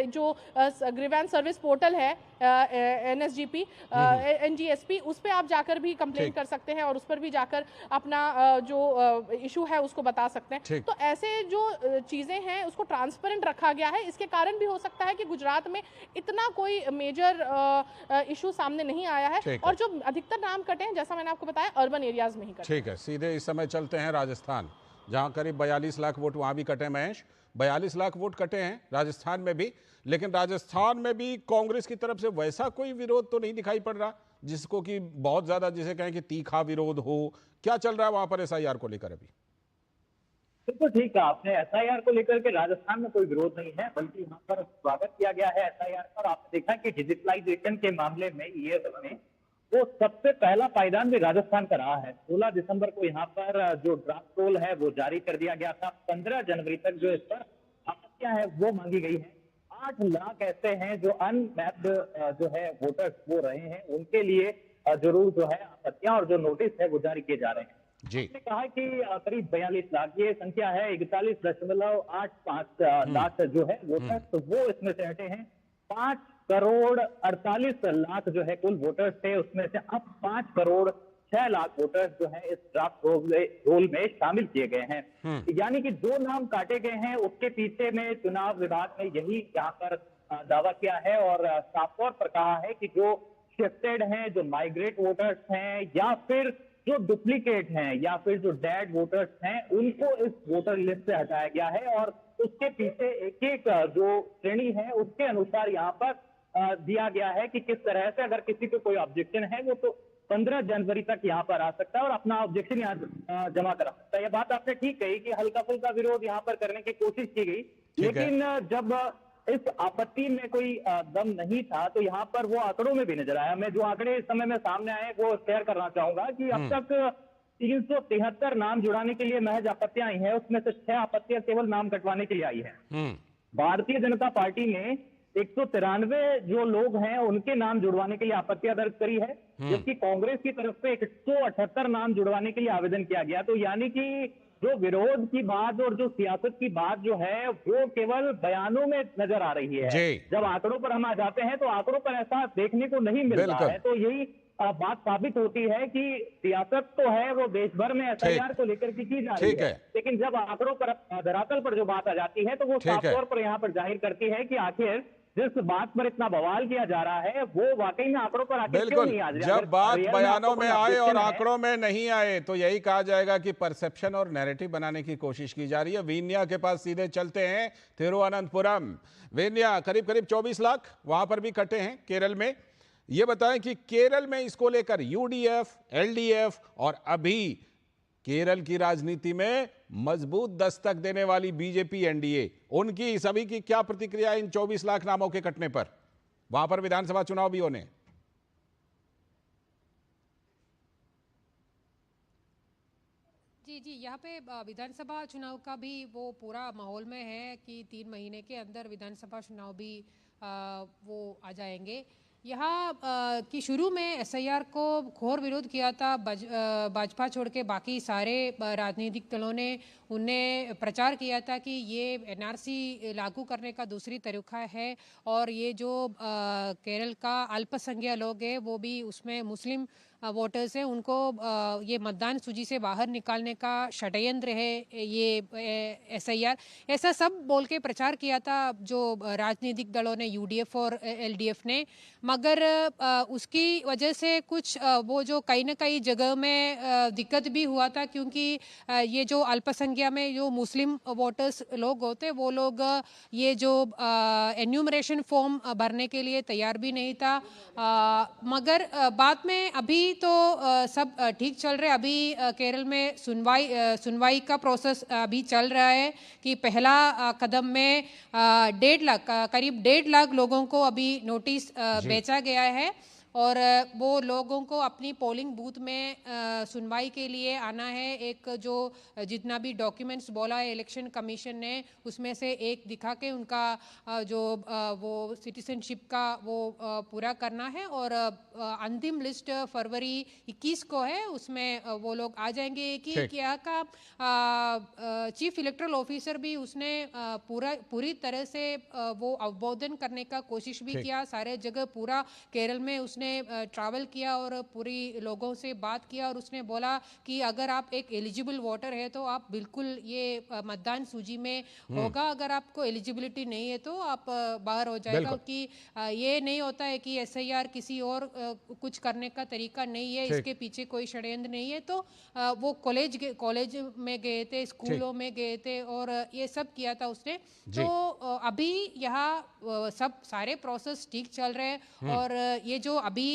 [SPEAKER 12] जो ग्रीवेंस सर्विस पोर्टल है NSGP NGSP, उस पे आप जाकर भी कंप्लेंट ज्वाइन कर सकते हैं और उस पर भी जाकर अपना जो इशू है उसको बता सकते हैं। तो ऐसे जो चीजें हैं उसको ट्रांसपेरेंट रखा गया है। इसके कारण भी हो सकता है कि गुजरात में इतना कोई मेजर इशू सामने नहीं आया है और जो अधिकतर नाम कटे हैं जैसा मैंने आपको बताया अर्बन एरियाज में ही कटे।
[SPEAKER 1] ठीक है, सीधे इस समय चलते हैं राजस्थान, जहां करीब 42 लाख वोट वहां भी कटे। महेश, 42 लाख वोट कटे हैं राजस्थान में भी, लेकिन राजस्थान में भी कांग्रेस की तरफ से वैसा कोई विरोध तो नहीं दिखाई पड़ रहा जिसको कि बहुत ज्यादा जिसे कहें कि तीखा विरोध हो। क्या चल रहा है वहां पर एसआईआर को लेकर? अभी
[SPEAKER 13] बिल्कुल ठीक है आपने, एसआईआर को लेकर के राजस्थान में कोई विरोध नहीं है, बल्कि यहाँ पर स्वागत किया गया है एसआईआर पर। आपने देखा कि डिजिटलाइजेशन के मामले में ये वो सबसे पहला पायदान भी राजस्थान का रहा है। 16 दिसंबर को यहाँ पर जो ड्राफ्ट रोल है वो जारी कर दिया गया था। 15 जनवरी तक जो इस पर आपत्तियां है वो मांगी गई है। 8 लाख ऐसे हैं जो अनमैप्ड जो है वोटर्स वो रहे हैं, उनके लिए जरूर जो है आपत्तियां और जो नोटिस है वो जारी किए जा रहे हैं।
[SPEAKER 1] जी
[SPEAKER 13] आपने कहा कि करीब 42 लाख ये संख्या है, 41.85 लाख जो है वोटर्स तो वो इसमें से हटे हैं। 5,48,00,000 जो है कुल वोटर्स थे, उसमें से अब 5,06,00,000 वोटर्स जो है इस ड्राफ्ट रोल में शामिल किए गए हैं। यानी कि जो नाम काटे गए हैं उसके पीछे में चुनाव विभाग ने यही यहाँ पर दावा किया है और साफ तौर पर कहा है कि जो शिफ्टेड हैं, जो माइग्रेट वोटर्स हैं या फिर जो डुप्लीकेट हैं या फिर जो डेड वोटर्स हैं, उनको इस वोटर लिस्ट से हटाया गया है और उसके पीछे एक एक जो श्रेणी है उसके अनुसार यहाँ पर दिया गया है कि किस तरह से अगर किसी को कोई ऑब्जेक्शन है वो तो 15 जनवरी तक यहाँ पर आ सकता है और अपना ऑब्जेक्शन यहाँ जमा करा सकता है। यह बात आपने ठीक कही कि हल्का फुल्का विरोध यहाँ पर करने की कोशिश की गई, लेकिन जब इस आपत्ति में कोई दम नहीं था तो यहाँ पर वो आंकड़ों में भी नजर आया। मैं जो आंकड़े इस समय में सामने आए वो शेयर करना चाहूंगा कि अब तक 373 नाम जुड़ाने के लिए महज आपत्तियां आई है, उसमें से 6 आपत्तियां केवल नाम कटवाने के लिए आई है। भारतीय जनता पार्टी ने 193 जो लोग हैं उनके नाम जुड़वाने के लिए आपत्तियां दर्ज करी है, जबकि कांग्रेस की तरफ से 178 नाम जुड़वाने के लिए आवेदन किया गया। तो यानी कि जो विरोध की बात और जो सियासत की बात जो है वो केवल बयानों में नजर आ रही है। जब आंकड़ों पर हम आ जाते हैं तो आंकड़ों पर ऐसा देखने को नहीं मिलता है। तो यही बात साबित होती है कि सियासत तो है वो देश भर में एसआईआर को लेकर की जा रही है, लेकिन जब आंकड़ों पर धरातल पर जो बात आ जाती है तो वो साफ तौर पर यहाँ पर जाहिर करती है कि आखिर जिस बात पर इतना बवाल किया जा रहा है वो वाकई में आंकड़ों पर आके क्यों नहीं आ रहा।
[SPEAKER 1] जब बात बयानों में आए और आंकड़ों में नहीं आए तो यही कहा जाएगा कि परसेप्शन और नैरेटिव बनाने की कोशिश की जा रही है। वीन्या के पास सीधे चलते हैं, तिरुवनंतपुरम। वीन्या, करीब करीब 24 लाख वहां पर भी कटे हैं केरल में। ये बताएं कि केरल में इसको लेकर यूडीएफ, एलडीएफ और अभी केरल की राजनीति में मजबूत दस्तक देने वाली बीजेपी एनडीए, उनकी सभी की क्या प्रतिक्रिया इन 24 लाख नामों के कटने पर? वहां पर विधानसभा चुनाव भी होने।
[SPEAKER 14] जी, यहाँ पे विधानसभा चुनाव का भी वो पूरा माहौल में है कि 3 महीने के अंदर विधानसभा चुनाव भी वो आ जाएंगे। यहाँ की शुरू में एसआईआर को घोर विरोध किया था भाजपा छोड़ के बाकी सारे राजनीतिक दलों ने। उन्हें प्रचार किया था कि ये एनआरसी लागू करने का दूसरी तरीका है और ये जो केरल का अल्पसंख्यक लोग हैं वो भी उसमें मुस्लिम वोटर्स हैं, उनको ये मतदान सूची से बाहर निकालने का षड्यंत्र है ये एसआईआर, ऐसा सब बोल के प्रचार किया था जो राजनीतिक दलों ने, यूडीएफ और एलडीएफ ने। मगर उसकी वजह से कुछ वो जो कहीं ना कहीं जगह में दिक्कत भी हुआ था, क्योंकि ये जो अल्पसंख्या में जो मुस्लिम वोटर्स लोग होते वो लोग ये जो एन्यूमरेशन फॉर्म भरने के लिए तैयार भी नहीं था। मगर बाद में अभी तो सब ठीक चल रहा है। अभी केरल में सुनवाई का प्रोसेस अभी चल रहा है कि पहला कदम में 1.5 लाख करीब 1.5 लाख लोगों को अभी नोटिस भेजा गया है और वो लोगों को अपनी पोलिंग बूथ में सुनवाई के लिए आना है। एक जो जितना भी डॉक्यूमेंट्स बोला है इलेक्शन कमीशन ने उसमें से एक दिखा के उनका जो वो सिटीजनशिप का वो पूरा करना है और अंतिम लिस्ट फरवरी 21 को है, उसमें वो लोग आ जाएंगे। कि क्या का चीफ इलेक्टोरल ऑफिसर भी उसने पूरी तरह से वो अवबोधन करने का कोशिश भी किया। सारे जगह पूरा केरल में उसने उसने ट्रैवल किया और पूरी लोगों से बात किया और उसने बोला कि अगर आप एक एलिजिबल वोटर है तो आप बिल्कुल ये मतदान सूची में होगा, अगर आपको एलिजिबिलिटी नहीं है तो आप बाहर हो जाएगा। कि ये नहीं होता है कि SIR किसी और कुछ करने का तरीका नहीं है, इसके पीछे कोई षड्यंत्र नहीं है। तो वो कॉलेज में गए थे, स्कूलों में गए थे और ये सब किया था उसने। तो अभी यहाँ सब सारे प्रोसेस ठीक चल रहे हैं और ये जो अभी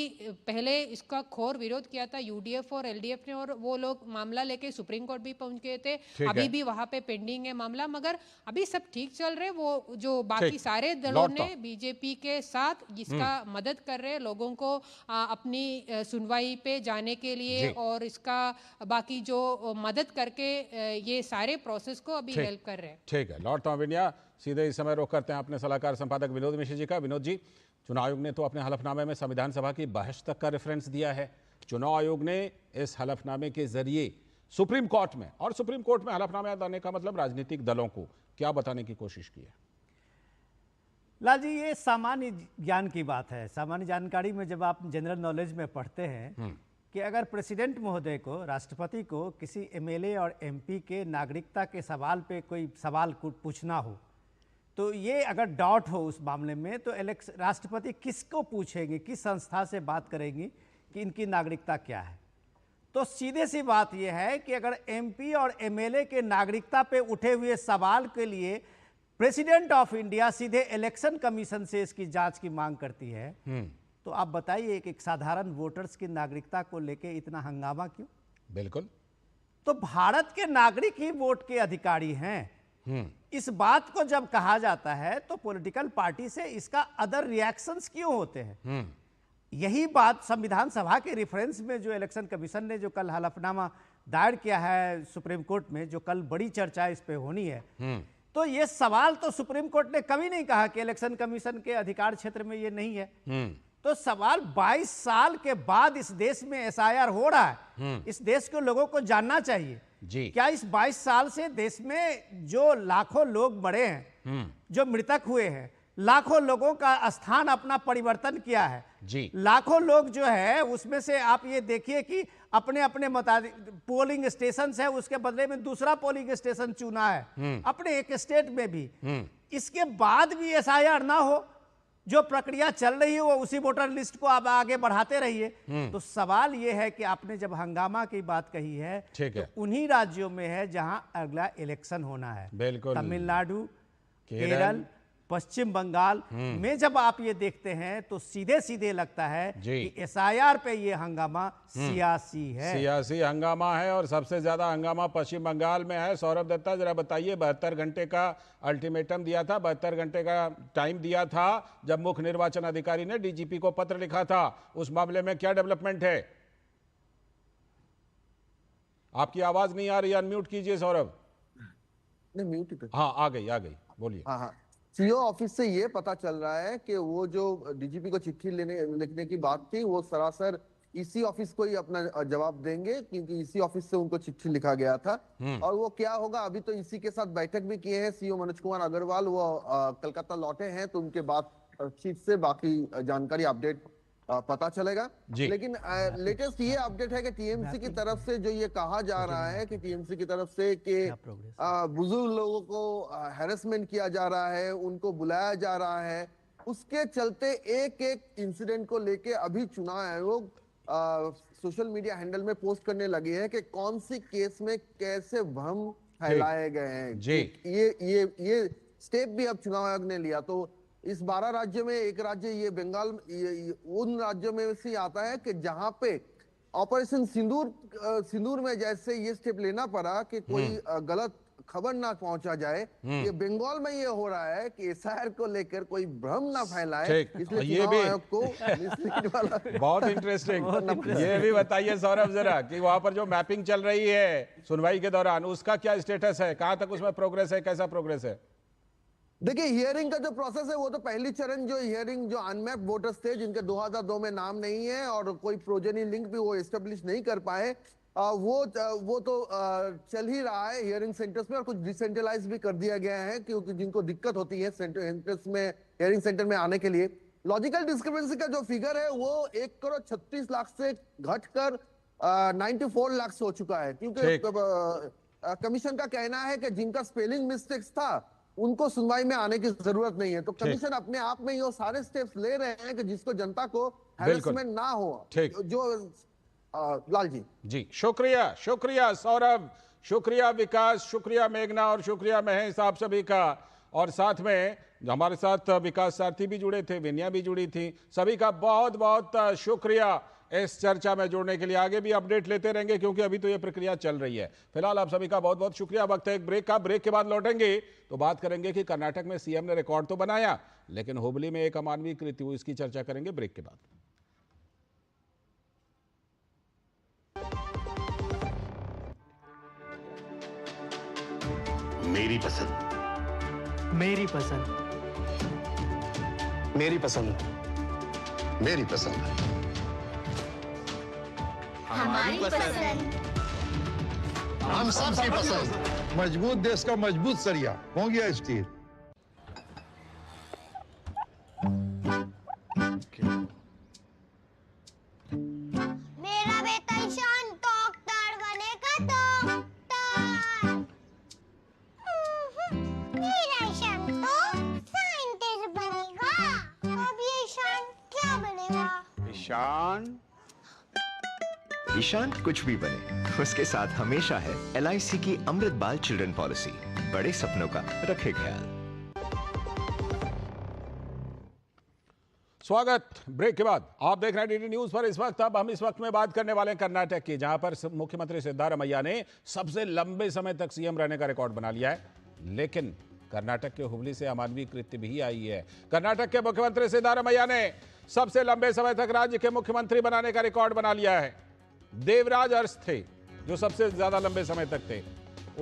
[SPEAKER 14] पहले इसका घोर विरोध किया था UDF और LDF ने और वो लोग मामला लेके सुप्रीम कोर्ट भी पहुंच गए थे, अभी भी वहां पे पेंडिंग है मामला, मगर अभी सब ठीक चल रहे। वो जो बाकी सारे दलों ने BJP के साथ इसका मदद कर रहे हैं लोगों को अपनी सुनवाई पे जाने के लिए और इसका बाकी जो मदद करके ये सारे प्रोसेस को अभी हेल्प कर रहे हैं।
[SPEAKER 1] ठीक है, लौटता हूं विनया, सीधे इस समय रुख करते हैं अपने सलाहकार संपादक विनोद मिश्र जी का। विनोद जी, चुनाव आयोग ने तो अपने हलफनामे में संविधान सभा की बहस तक का रेफरेंस दिया है। चुनाव आयोग ने इस हलफनामे के जरिए सुप्रीम कोर्ट में, और सुप्रीम कोर्ट में हलफनामा देने का मतलब राजनीतिक दलों को क्या बताने की कोशिश की है?
[SPEAKER 8] लाल जी, ये सामान्य ज्ञान की बात है। सामान्य जानकारी में जब आप जनरल नॉलेज में पढ़ते हैं कि अगर प्रेसिडेंट महोदय को, राष्ट्रपति को किसी MLA और MP के नागरिकता के सवाल पे कोई सवाल पूछना हो, तो ये अगर डाउट हो उस मामले में, तो राष्ट्रपति किसको पूछेंगे, किस संस्था से बात करेंगी कि इनकी नागरिकता क्या है? तो सीधे सी बात यह है कि अगर MP और MLA के नागरिकता पे उठे हुए सवाल के लिए प्रेसिडेंट ऑफ इंडिया सीधे इलेक्शन कमीशन से इसकी जांच की मांग करती है, तो आप बताइए एक साधारण वोटर्स की नागरिकता को लेके इतना हंगामा क्यों?
[SPEAKER 1] बिल्कुल,
[SPEAKER 8] तो भारत के नागरिक ही वोट के अधिकारी हैं। इस बात को जब कहा जाता है तो पॉलिटिकल पार्टी से इसका अदर रिएक्शंस क्यों होते हैं? यही बात संविधान सभा के रेफरेंस में जो इलेक्शन कमीशन ने जो कल हलफनामा दायर किया है सुप्रीम कोर्ट में, जो कल बड़ी चर्चा इस पे होनी है, तो ये सवाल तो सुप्रीम कोर्ट ने कभी नहीं कहा कि इलेक्शन कमीशन के अधिकार क्षेत्र में ये नहीं है। तो सवाल 22 साल के बाद इस देश में SIR हो रहा है, इस देश के लोगों को जानना चाहिए जी। क्या इस 22 साल से देश में जो लाखों लोग मरे हैं, जो मृतक हुए हैं, लाखों लोगों का स्थान अपना परिवर्तन किया है जी। लाखों लोग जो है उसमें से आप ये देखिए कि अपने अपने पोलिंग स्टेशन है, उसके बदले में दूसरा पोलिंग स्टेशन चुना है अपने एक स्टेट में भी। इसके बाद भी SIR ना हो, जो प्रक्रिया चल रही है वो उसी वोटर लिस्ट को आप आगे बढ़ाते रहिए। तो सवाल ये है कि आपने जब हंगामा की बात कही है तो उन्हीं राज्यों में है जहां अगला इलेक्शन होना है, तमिलनाडु, केरल, पश्चिम बंगाल में। जब आप ये देखते हैं तो सीधे सीधे लगता है कि SIR पे ये हंगामा सियासी है,
[SPEAKER 1] सियासी हंगामा है। और सबसे ज्यादा हंगामा पश्चिम बंगाल में है। सौरभ दत्ता, जरा बताइए, 72 घंटे का अल्टीमेटम दिया था, 72 घंटे का टाइम दिया था जब मुख्य निर्वाचन अधिकारी ने DGP को पत्र लिखा था। उस मामले में क्या डेवलपमेंट है? आपकी आवाज नहीं आ रही, अनम्यूट कीजिए सौरभ।
[SPEAKER 10] नहीं, म्यूट।
[SPEAKER 1] हाँ, आ गई, बोलिए।
[SPEAKER 10] हाँ, CO ऑफिस से ये पता चल रहा है कि वो जो DGP को चिट्ठी लिखने की बात थी, वो सरासर EC ऑफिस को ही अपना जवाब देंगे, क्योंकि EC ऑफिस से उनको चिट्ठी लिखा गया था। और वो क्या होगा, अभी तो EC के साथ बैठक भी किए हैं CO मनोज कुमार अग्रवाल, वो कलकत्ता लौटे हैं, तो उनके बातचीत से बाकी जानकारी अपडेट पता चलेगा। लेकिन लेटेस्ट ये अपडेट है कि TMC की तरफ से जो ये कहा जा रहा है कि TMC की तरफ से कि बुजुर्ग लोगों को हैरेसमेंट किया जा रहा है, उनको बुलाया जा रहा है, उसके चलते एक एक इंसिडेंट को लेके अभी चुनाव आयोग सोशल मीडिया हैंडल में पोस्ट करने लगे हैं कि कौन सी केस में कैसे भ्रम फैलाए गए हैं जी। ये स्टेप भी अब चुनाव आयोग ने लिया। तो इस 12 राज्यों में एक राज्य ये बंगाल उन राज्यों में से आता है कि जहां पे ऑपरेशन सिंदूर में जैसे ये स्टेप लेना पड़ा कि कोई गलत खबर ना पहुंचा जाए, ये बंगाल में ये हो रहा है कि SIR को लेकर कोई भ्रम ना फैलाए, इसलिए
[SPEAKER 1] ये भी
[SPEAKER 10] आयोग को
[SPEAKER 1] बहुत इंटरेस्टिंग। ये भी बताइए सौरभ जरा कि वहां पर जो मैपिंग चल रही है सुनवाई के दौरान, उसका क्या स्टेटस है, कहां तक उसमें प्रोग्रेस है, कैसा प्रोग्रेस है?
[SPEAKER 10] देखिए, हियरिंग का जो प्रोसेस है वो तो पहली चरण जो हियरिंग जो अनमैप्ड वोटर्स थे जिनके 2002 में नाम नहीं है और कोई प्रोजेनी लिंक भी वो एस्टेब्लिश नहीं कर पाए, वो तो चल ही रहा है हियरिंग सेंटर्स में। और कुछ डिसेंट्रलाइज भी कर दिया गया है, क्योंकि जिनको दिक्कत होती है सेंटर्स में, हियरिंग सेंटर में आने के लिए, लॉजिकल डिस्क्रिपेंसी का जो फिगर है वो 1,36,00,000 से घटकर 94 लाख हो चुका है, क्योंकि कमीशन का कहना है कि जिनका स्पेलिंग मिस्टेक्स था उनको सुनवाई में आने की जरूरत नहीं है। तो कमीशन अपने आप में ये सारे स्टेप्स ले रहे हैं कि जिसको जनता को हैरेसमेंट ना हो। जो लाल जी
[SPEAKER 1] शुक्रिया सौरभ, शुक्रिया विकास, शुक्रिया मेघना और शुक्रिया महेश, आप सभी का। और साथ में हमारे साथ विकास सारथी भी जुड़े थे, विनया भी जुड़ी थी, सभी का बहुत बहुत शुक्रिया इस चर्चा में जुड़ने के लिए। आगे भी अपडेट लेते रहेंगे क्योंकि अभी तो ये प्रक्रिया चल रही है। फिलहाल आप सभी का बहुत बहुत शुक्रिया। वक्त है एक ब्रेक का। ब्रेक के बाद लौटेंगे तो बात करेंगे कि कर्नाटक में सीएम ने रिकॉर्ड तो बनाया, लेकिन हुबली में एक अमानवीय कृत्य हुई, इसकी चर्चा करेंगे ब्रेक के बाद।
[SPEAKER 15] मेरी पसंद,
[SPEAKER 16] मेरी पसंद,
[SPEAKER 15] मेरी पसंद, मेरी पसंद,
[SPEAKER 17] हमारी पसंद,
[SPEAKER 15] हम सबकी पसंद।
[SPEAKER 18] मजबूत देश का मजबूत सरिया हो गया स्टील।
[SPEAKER 17] मेरा बेटा ईशान डॉक्टर बनेगा, डॉक्टर। मेरा ईशान तो साइंटिस्ट बनेगा। अब ये ईशान क्या बनेगा?
[SPEAKER 19] ईशान कुछ भी बने, उसके साथ हमेशा है LIC की अमृत बाल चिल्ड्रन पॉलिसी। बड़े सपनों का रखे ख्याल।
[SPEAKER 1] स्वागत। ब्रेक के बाद आप देख रहे हैं डीडी न्यूज पर। इस वक्त में बात करने वाले हैं कर्नाटक की, जहां पर मुख्यमंत्री सिद्धारमैया ने सबसे लंबे समय तक सीएम रहने का रिकॉर्ड बना लिया है। लेकिन कर्नाटक के हुबली से अमानवीय कृत्य भी आई है। कर्नाटक के मुख्यमंत्री सिद्धारमैया ने सबसे लंबे समय तक राज्य के मुख्यमंत्री बनाने का रिकॉर्ड बना लिया है। देवराज अरस थे जो सबसे ज्यादा लंबे समय तक थे।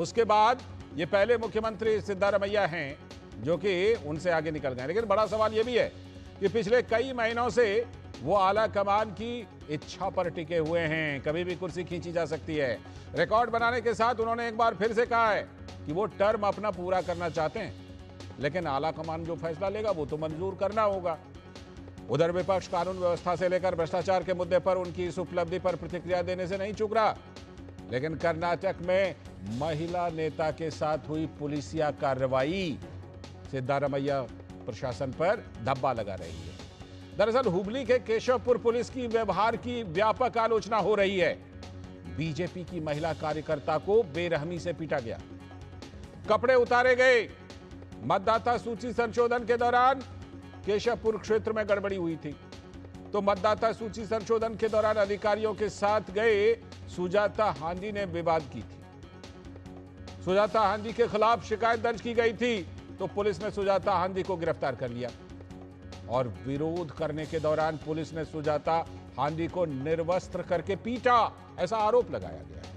[SPEAKER 1] उसके बाद ये पहले मुख्यमंत्री सिद्धारमैया हैं जो कि उनसे आगे निकल गए। लेकिन बड़ा सवाल ये भी है कि पिछले कई महीनों से वो आला कमान की इच्छा पर टिके हुए हैं, कभी भी कुर्सी खींची जा सकती है। रिकॉर्ड बनाने के साथ उन्होंने एक बार फिर से कहा है कि वो टर्म अपना पूरा करना चाहते हैं, लेकिन आला कमान जो फैसला लेगा वो तो मंजूर करना होगा। उधर विपक्ष कानून व्यवस्था से लेकर भ्रष्टाचार के मुद्दे पर उनकी इस उपलब्धि पर प्रतिक्रिया देने से नहीं चूक रहा। लेकिन कर्नाटक में महिला नेता के साथ हुई पुलिसिया कार्रवाई सिद्धारमैया प्रशासन पर धब्बा लगा रही है। दरअसल हुबली के केशवपुर पुलिस की व्यवहार की व्यापक आलोचना हो रही है। बीजेपी की महिला कार्यकर्ता को बेरहमी से पीटा गया, कपड़े उतारे गए। मतदाता सूची संशोधन के दौरान केशवपुर क्षेत्र में गड़बड़ी हुई थी, तो मतदाता सूची संशोधन के दौरान अधिकारियों के साथ गए सुजाता हांडी ने विवाद की थी। सुजाता हांडी के खिलाफ शिकायत दर्ज की गई थी, तो पुलिस ने सुजाता हांडी को गिरफ्तार कर लिया और विरोध करने के दौरान पुलिस ने सुजाता हांडी को निर्वस्त्र करके पीटा, ऐसा आरोप लगाया गया है।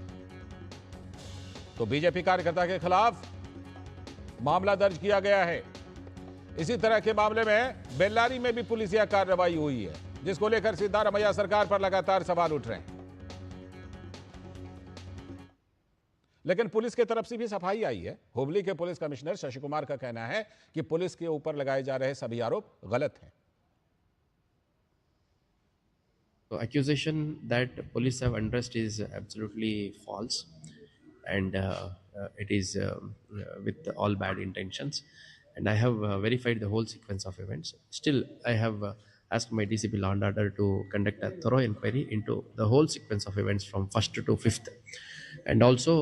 [SPEAKER 1] तो बीजेपी कार्यकर्ता के खिलाफ मामला दर्ज किया गया है। इसी तरह के मामले में बेल्लारी में भी पुलिसिया कार्रवाई हुई है, जिसको लेकर सिद्धारमैया सरकार पर लगातार सवाल उठ रहे हैं। लेकिन पुलिस की तरफ से भी सफाई आई है। हुबली के पुलिस कमिश्नर शशि कुमार का कहना है कि पुलिस के ऊपर लगाए जा रहे सभी आरोप गलत हैं।
[SPEAKER 20] The accusation that police have undressed is absolutely false, and it is with all bad intentions. And I have verified the whole sequence of events. Still, I have asked my DCP Law and Order to conduct a thorough inquiry into the whole sequence of events from 1st to 5th. And also,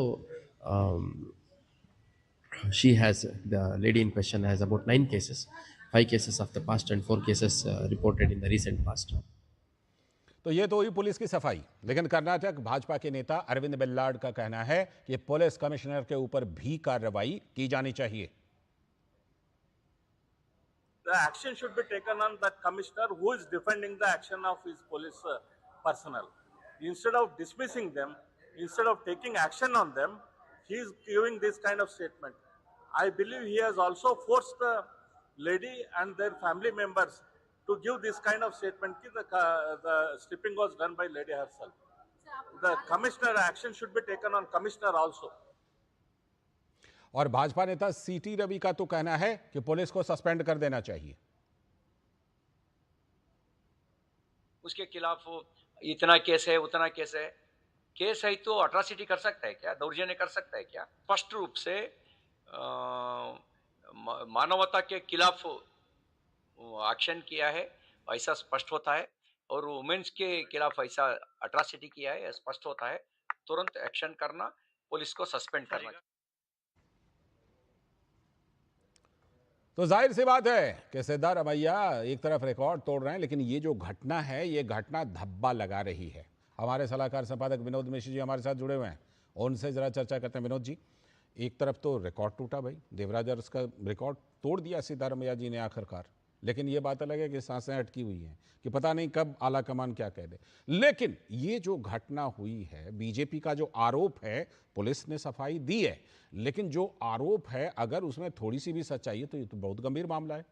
[SPEAKER 20] the lady in question has about 9 cases, 5 cases of the past and 4 cases reported in the recent past.
[SPEAKER 1] तो ये तो हुई पुलिस की सफाई। लेकिन कर्नाटक भाजपा के नेता अरविंद बेल्लाड का कहना है कि पुलिस कमिश्नर के ऊपर भी कार्रवाई की जानी चाहिए।
[SPEAKER 21] The action should be taken on the commissioner who is defending the action of his police personnel. Instead of dismissing them, instead of taking action on them, he is giving this kind of statement. I believe he has also forced the lady and their family members to give this kind of statement that the stripping was done by lady herself. The commissioner action should be taken on commissioner also.
[SPEAKER 1] और भाजपा नेता सीटी रवि का तो कहना है कि पुलिस को सस्पेंड कर देना चाहिए।
[SPEAKER 2] उसके खिलाफ इतना केस है उतना केस है। केस है तो अट्रॉसिटी कर सकता है क्या, दौर्जन्य कर सकता है क्या? स्पष्ट रूप से मानवता के खिलाफ एक्शन किया है ऐसा स्पष्ट होता है, और वुमेन्स के खिलाफ ऐसा अट्रॉसिटी किया है स्पष्ट होता है, तुरंत एक्शन करना, पुलिस को सस्पेंड करना।
[SPEAKER 1] तो जाहिर सी बात है कि सिद्धारमैया एक तरफ रिकॉर्ड तोड़ रहे हैं, लेकिन ये जो घटना है ये घटना धब्बा लगा रही है। हमारे सलाहकार संपादक विनोद मिश्र जी हमारे साथ जुड़े हुए हैं, उनसे जरा चर्चा करते हैं। विनोद जी, एक तरफ तो रिकॉर्ड टूटा भाई, देवराज अरस का रिकॉर्ड तोड़ दिया सिद्धारमैया जी ने आखिरकार, लेकिन ये बात अलग है कि सांसें अटकी हुई हैं कि पता नहीं कब आला कमान क्या कह दे। लेकिन ये जो घटना हुई है, बीजेपी का जो आरोप है, पुलिस ने सफाई दी है, लेकिन जो आरोप है अगर उसमें थोड़ी सी भी सच्चाई है तो ये तो बहुत गंभीर मामला है।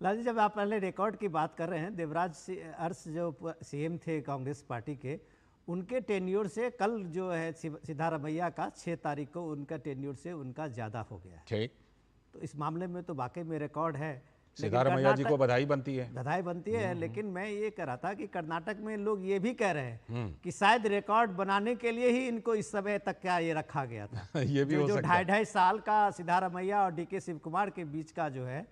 [SPEAKER 8] लाल जी, जब आप पहले रिकॉर्ड की बात कर रहे हैं, देवराज अरस जो सीएम थे कांग्रेस पार्टी के, उनके टेन्योर से कल जो है सिद्धारमैया का 6 तारीख को उनका टेन्योर से उनका ज़्यादा हो गया है।
[SPEAKER 1] ठीक,
[SPEAKER 8] तो इस मामले में तो वाकई में रिकॉर्ड है।
[SPEAKER 1] सिद्धारमैया जी को बधाई बनती है,
[SPEAKER 8] बधाई बनती है। लेकिन मैं ये कह रहा था कि कर्नाटक में लोग ये भी कह रहे हैं कि शायद रिकॉर्ड बनाने के लिए ही इनको इस समय तक क्या ये रखा गया था।
[SPEAKER 1] ये भी हो सकता है।
[SPEAKER 8] 2.5 साल का सिद्धारमैया और डीके शिव कुमार के बीच का जो है,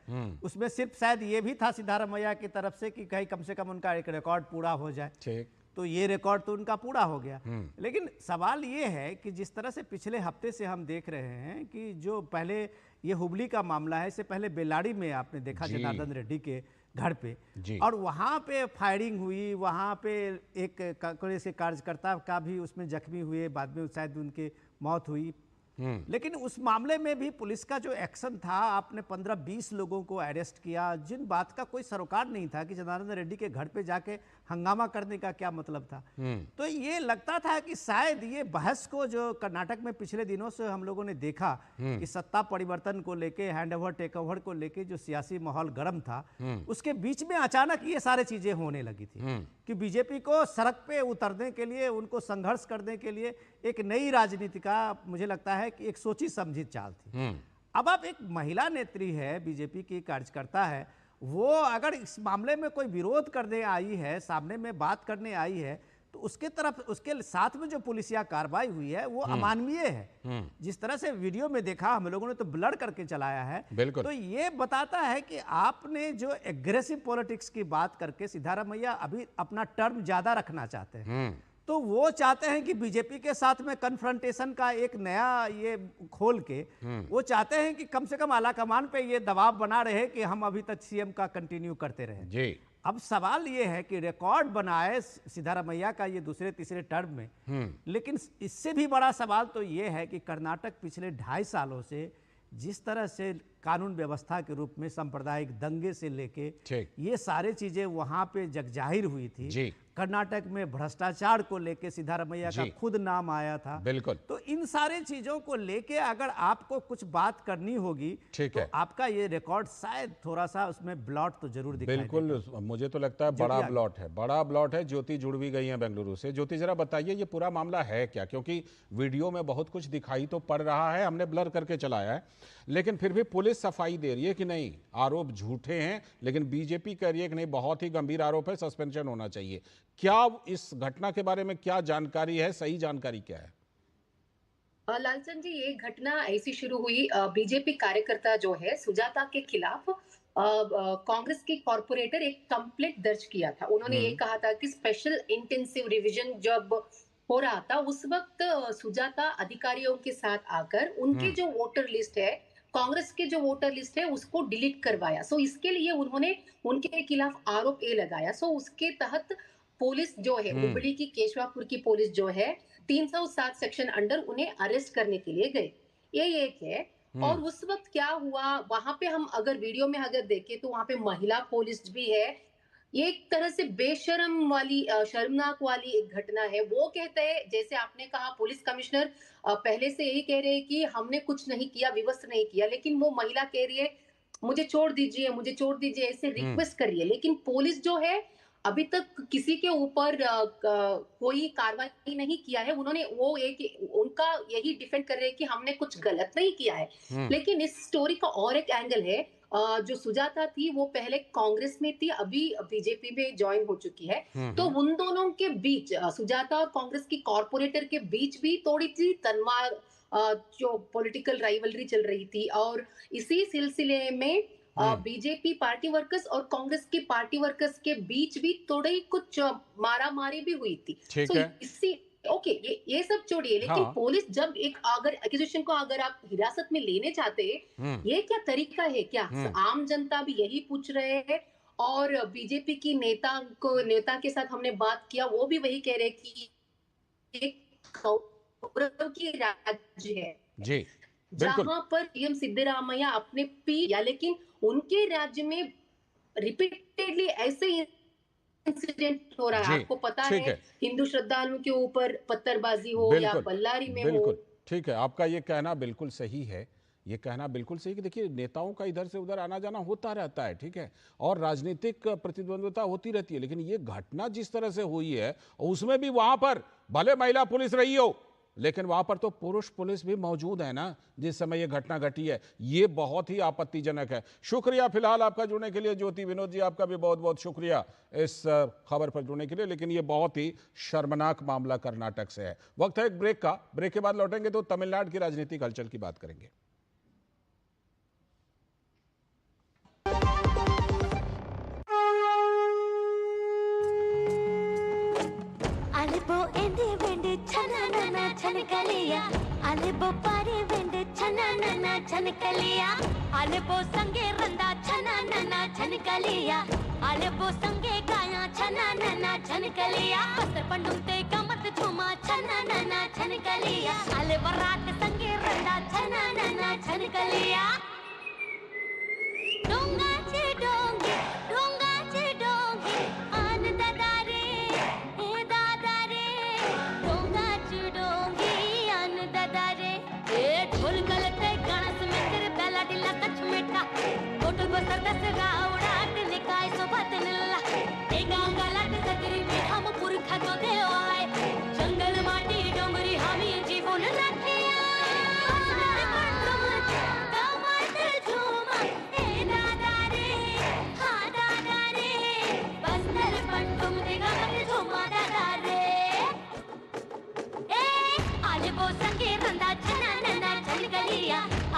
[SPEAKER 8] उसमें सिर्फ शायद ये भी था सिद्धारमैया की तरफ से कि कहीं कम से कम उनका एक रिकॉर्ड पूरा हो जाए।
[SPEAKER 1] ठीक,
[SPEAKER 8] तो ये रिकॉर्ड तो उनका पूरा हो गया। लेकिन सवाल ये है कि जिस तरह से पिछले हफ्ते से हम देख रहे हैं कि जो पहले ये हुबली का मामला है, इससे पहले बेलाड़ी में आपने देखा जनार्दन रेड्डी के घर पे, और वहाँ पे फायरिंग हुई, वहाँ पे एक कांग्रेस के कार्यकर्ता का भी उसमें जख्मी हुए, बाद में शायद उनकी मौत हुई। लेकिन उस मामले में भी पुलिस का जो एक्शन था, आपने 15-20 लोगों को अरेस्ट किया, जिन बात का कोई सरोकार नहीं था कि जनार्दन रेड्डी के घर पे जाके हंगामा करने का क्या मतलब था। तो ये लगता था कि शायद ये बहस को जो कर्नाटक में पिछले दिनों से हम लोगों ने देखा कि सत्ता परिवर्तन को लेके, हैंड ओवर टेक ओवर को लेके जो सियासी माहौल गर्म था, उसके बीच में अचानक ये सारी चीजें होने लगी थी कि बीजेपी को सड़क पे उतरने के लिए, उनको संघर्ष करने के लिए एक नई राजनीति का, मुझे लगता है कि एक सोची समझी चाल थी। अब आप एक महिला नेत्री है, बीजेपी की कार्यकर्ता है, वो अगर इस मामले में कोई विरोध करने आई है, सामने में बात करने आई है, तो उसके तरफ, उसके साथ में जो पुलिसिया कार्रवाई हुई है वो अमानवीय है। जिस तरह से वीडियो में देखा, हम लोगों ने तो ब्लर करके चलाया है, तो ये बताता है कि आपने जो एग्रेसिव पॉलिटिक्स की बात करके सिद्धारमैया अभी अपना टर्म ज्यादा रखना चाहते हैं। तो वो चाहते हैं कि बीजेपी के साथ में कन्फ्रंटेशन का एक नया ये खोल के, वो चाहते हैं कि कम से कम आलाकमान पे ये दबाव बना रहे कि हम अभी तक सीएम का कंटिन्यू करते रहे।
[SPEAKER 1] जी,
[SPEAKER 8] अब सवाल ये है कि रिकॉर्ड बनाए सिद्धारमैया का ये दूसरे तीसरे टर्म में, लेकिन इससे भी बड़ा सवाल तो ये है कि कर्नाटक पिछले 2.5 सालों से जिस तरह से कानून व्यवस्था के रूप में सांप्रदायिक दंगे से लेके ये सारे चीजें वहां पे जगजाहिर हुई थी। कर्नाटक में भ्रष्टाचार को लेके सिद्धारमैया का खुद नाम आया था।
[SPEAKER 1] बिल्कुल।
[SPEAKER 8] तो इन सारे चीजों को लेके अगर आपको कुछ बात करनी होगी, तो आपका ये रिकॉर्ड शायद थोड़ा सा उसमें ब्लॉट तो जरूर दिखाई देगा।
[SPEAKER 1] बिल्कुल, मुझे तो लगता है बड़ा ब्लॉट है, बड़ा ब्लॉट है। ज्योति जुड़ भी गई है बेंगलुरु से। ज्योति, जरा बताइए ये पूरा मामला है क्या, क्योंकि वीडियो में बहुत कुछ दिखाई तो पड़ रहा है, हमने ब्लर करके चलाया है, लेकिन फिर भी पुलिस सफाई दे रही है कि नहीं आरोप झूठे हैं, लेकिन बीजेपी कह रही है कि नहीं बहुत ही गंभीर आरोप है, सस्पेंशन होना चाहिए। क्या इस घटना के बारे में क्या जानकारी है, सही जानकारी क्या है?
[SPEAKER 22] लालचंद जी, ये घटना ऐसी शुरू हुई, बीजेपी कार्यकर्ता जो है सुजाता के खिलाफ कांग्रेस की कॉर्पोरेटर एक कंप्लेंट दर्ज किया था। उन्होंने ये कहा था कि स्पेशल इंटेंसिव रिवीजन जब हो रहा था, उस वक्त सुजाता अधिकारियों के साथ आकर उनकी जो वोटर लिस्ट है, कांग्रेस के जो वोटर लिस्ट है, उसको डिलीट करवाया। सो इसके लिए उन्होंने उनके खिलाफ आरोप ये लगाया। सो उसके तहत पुलिस जो है, हुबली की केशवापुर की पुलिस जो है, 307 सेक्शन अंडर उन्हें अरेस्ट करने के लिए गए। ये एक है। और उस वक्त क्या हुआ, वहां पे हम अगर वीडियो में अगर देखें तो वहां पे महिला पुलिस भी है। ये एक तरह से बेशर्म वाली, शर्मनाक वाली एक घटना है। वो कहते हैं, जैसे आपने कहा पुलिस कमिश्नर पहले से यही कह रहे हैं कि हमने कुछ नहीं किया, विवश नहीं किया, लेकिन वो महिला कह रही है मुझे छोड़ दीजिए, मुझे छोड़ दीजिए, ऐसे रिक्वेस्ट कर रही है। लेकिन पुलिस जो है अभी तक किसी के ऊपर कोई कार्रवाई नहीं किया है। उन्होंने वो एक उनका यही डिफेंड कर रहे हैं कि हमने कुछ गलत नहीं किया है। लेकिन इस स्टोरी का और एक एंगल है, जो सुजाता थी वो पहले कांग्रेस में थी, अभी बीजेपी में ज्वाइन हो चुकी है। तो उन दोनों के बीच, सुजाता और कांग्रेस की कॉर्पोरेटर के बीच भी थोड़ी सी तनवार जो पॉलिटिकल राइवलरी चल रही थी, और इसी सिलसिले में बीजेपी पार्टी वर्कर्स और कांग्रेस के पार्टी वर्कर्स के बीच भी थोड़ी कुछ मारामारी भी हुई थी। तो इसी ओके, ये सब छोड़िए, लेकिन पुलिस जब एक अगर एक्यूजेशन को अगर आप हिरासत में लेने चाहते हैं, ये क्या तरीका है? क्या आम जनता भी यही पूछ रहे हैं, और बीजेपी की नेता के साथ हमने बात किया, वो भी वही कह रहे कि गौरव की राज्य है
[SPEAKER 1] जी,
[SPEAKER 22] जहां पर पीएम सिद्धरामैया अपने या लेकिन उनके राज्य में रिपीटेडली ऐसे इंसिडेंट हो रहा है। आपको पता है, हिंदू श्रद्धालुओं के ऊपर पत्थरबाजी हो या बल्लारी में हो।
[SPEAKER 1] ठीक है, आपका ये कहना बिल्कुल सही है। ये कहना बिल्कुल सही कि देखिए, नेताओं का इधर से उधर आना जाना होता रहता है, ठीक है, और राजनीतिक प्रतिद्वंद्विता होती रहती है, लेकिन ये घटना जिस तरह से हुई है, उसमें भी वहां पर भले महिला पुलिस रही हो, लेकिन वहां पर तो पुरुष पुलिस भी मौजूद है ना जिस समय ये घटना घटी है। ये बहुत ही आपत्तिजनक है। शुक्रिया फिलहाल आपका जुड़ने के लिए ज्योति। विनोद जी, आपका भी बहुत बहुत शुक्रिया इस खबर पर जुड़ने के लिए। लेकिन ये बहुत ही शर्मनाक मामला कर्नाटक से है। वक्त है एक ब्रेक का। ब्रेक के बाद लौटेंगे तो तमिलनाडु की राजनीतिक हलचल की बात करेंगे।
[SPEAKER 3] छनकलिया अलेबो पारे वेंदे छना नना छनकलिया अलेबो संगे रंदा छना नना छनकलिया अलेबो संगे गाया छना नना छनकलिया बस्तर पंडुते कमत झुमा छना नना छनकलिया अलेबो रात संगे रंदा छना नना छनकलिया डोंगा चे डोंगी आन दादा रे ए दादा रे डोंगा चे डोंगी आन दादा रे ए ढोल गलते गणस में तेरे बेला डिला कछ मेटा कोटल बसर दस गावड़ा निकाय सोबत निल्ला ए गांव गलत सकरी में हम पुरखा तो दे आए जंगल माटी डोंगरी हामी जीवन रखिया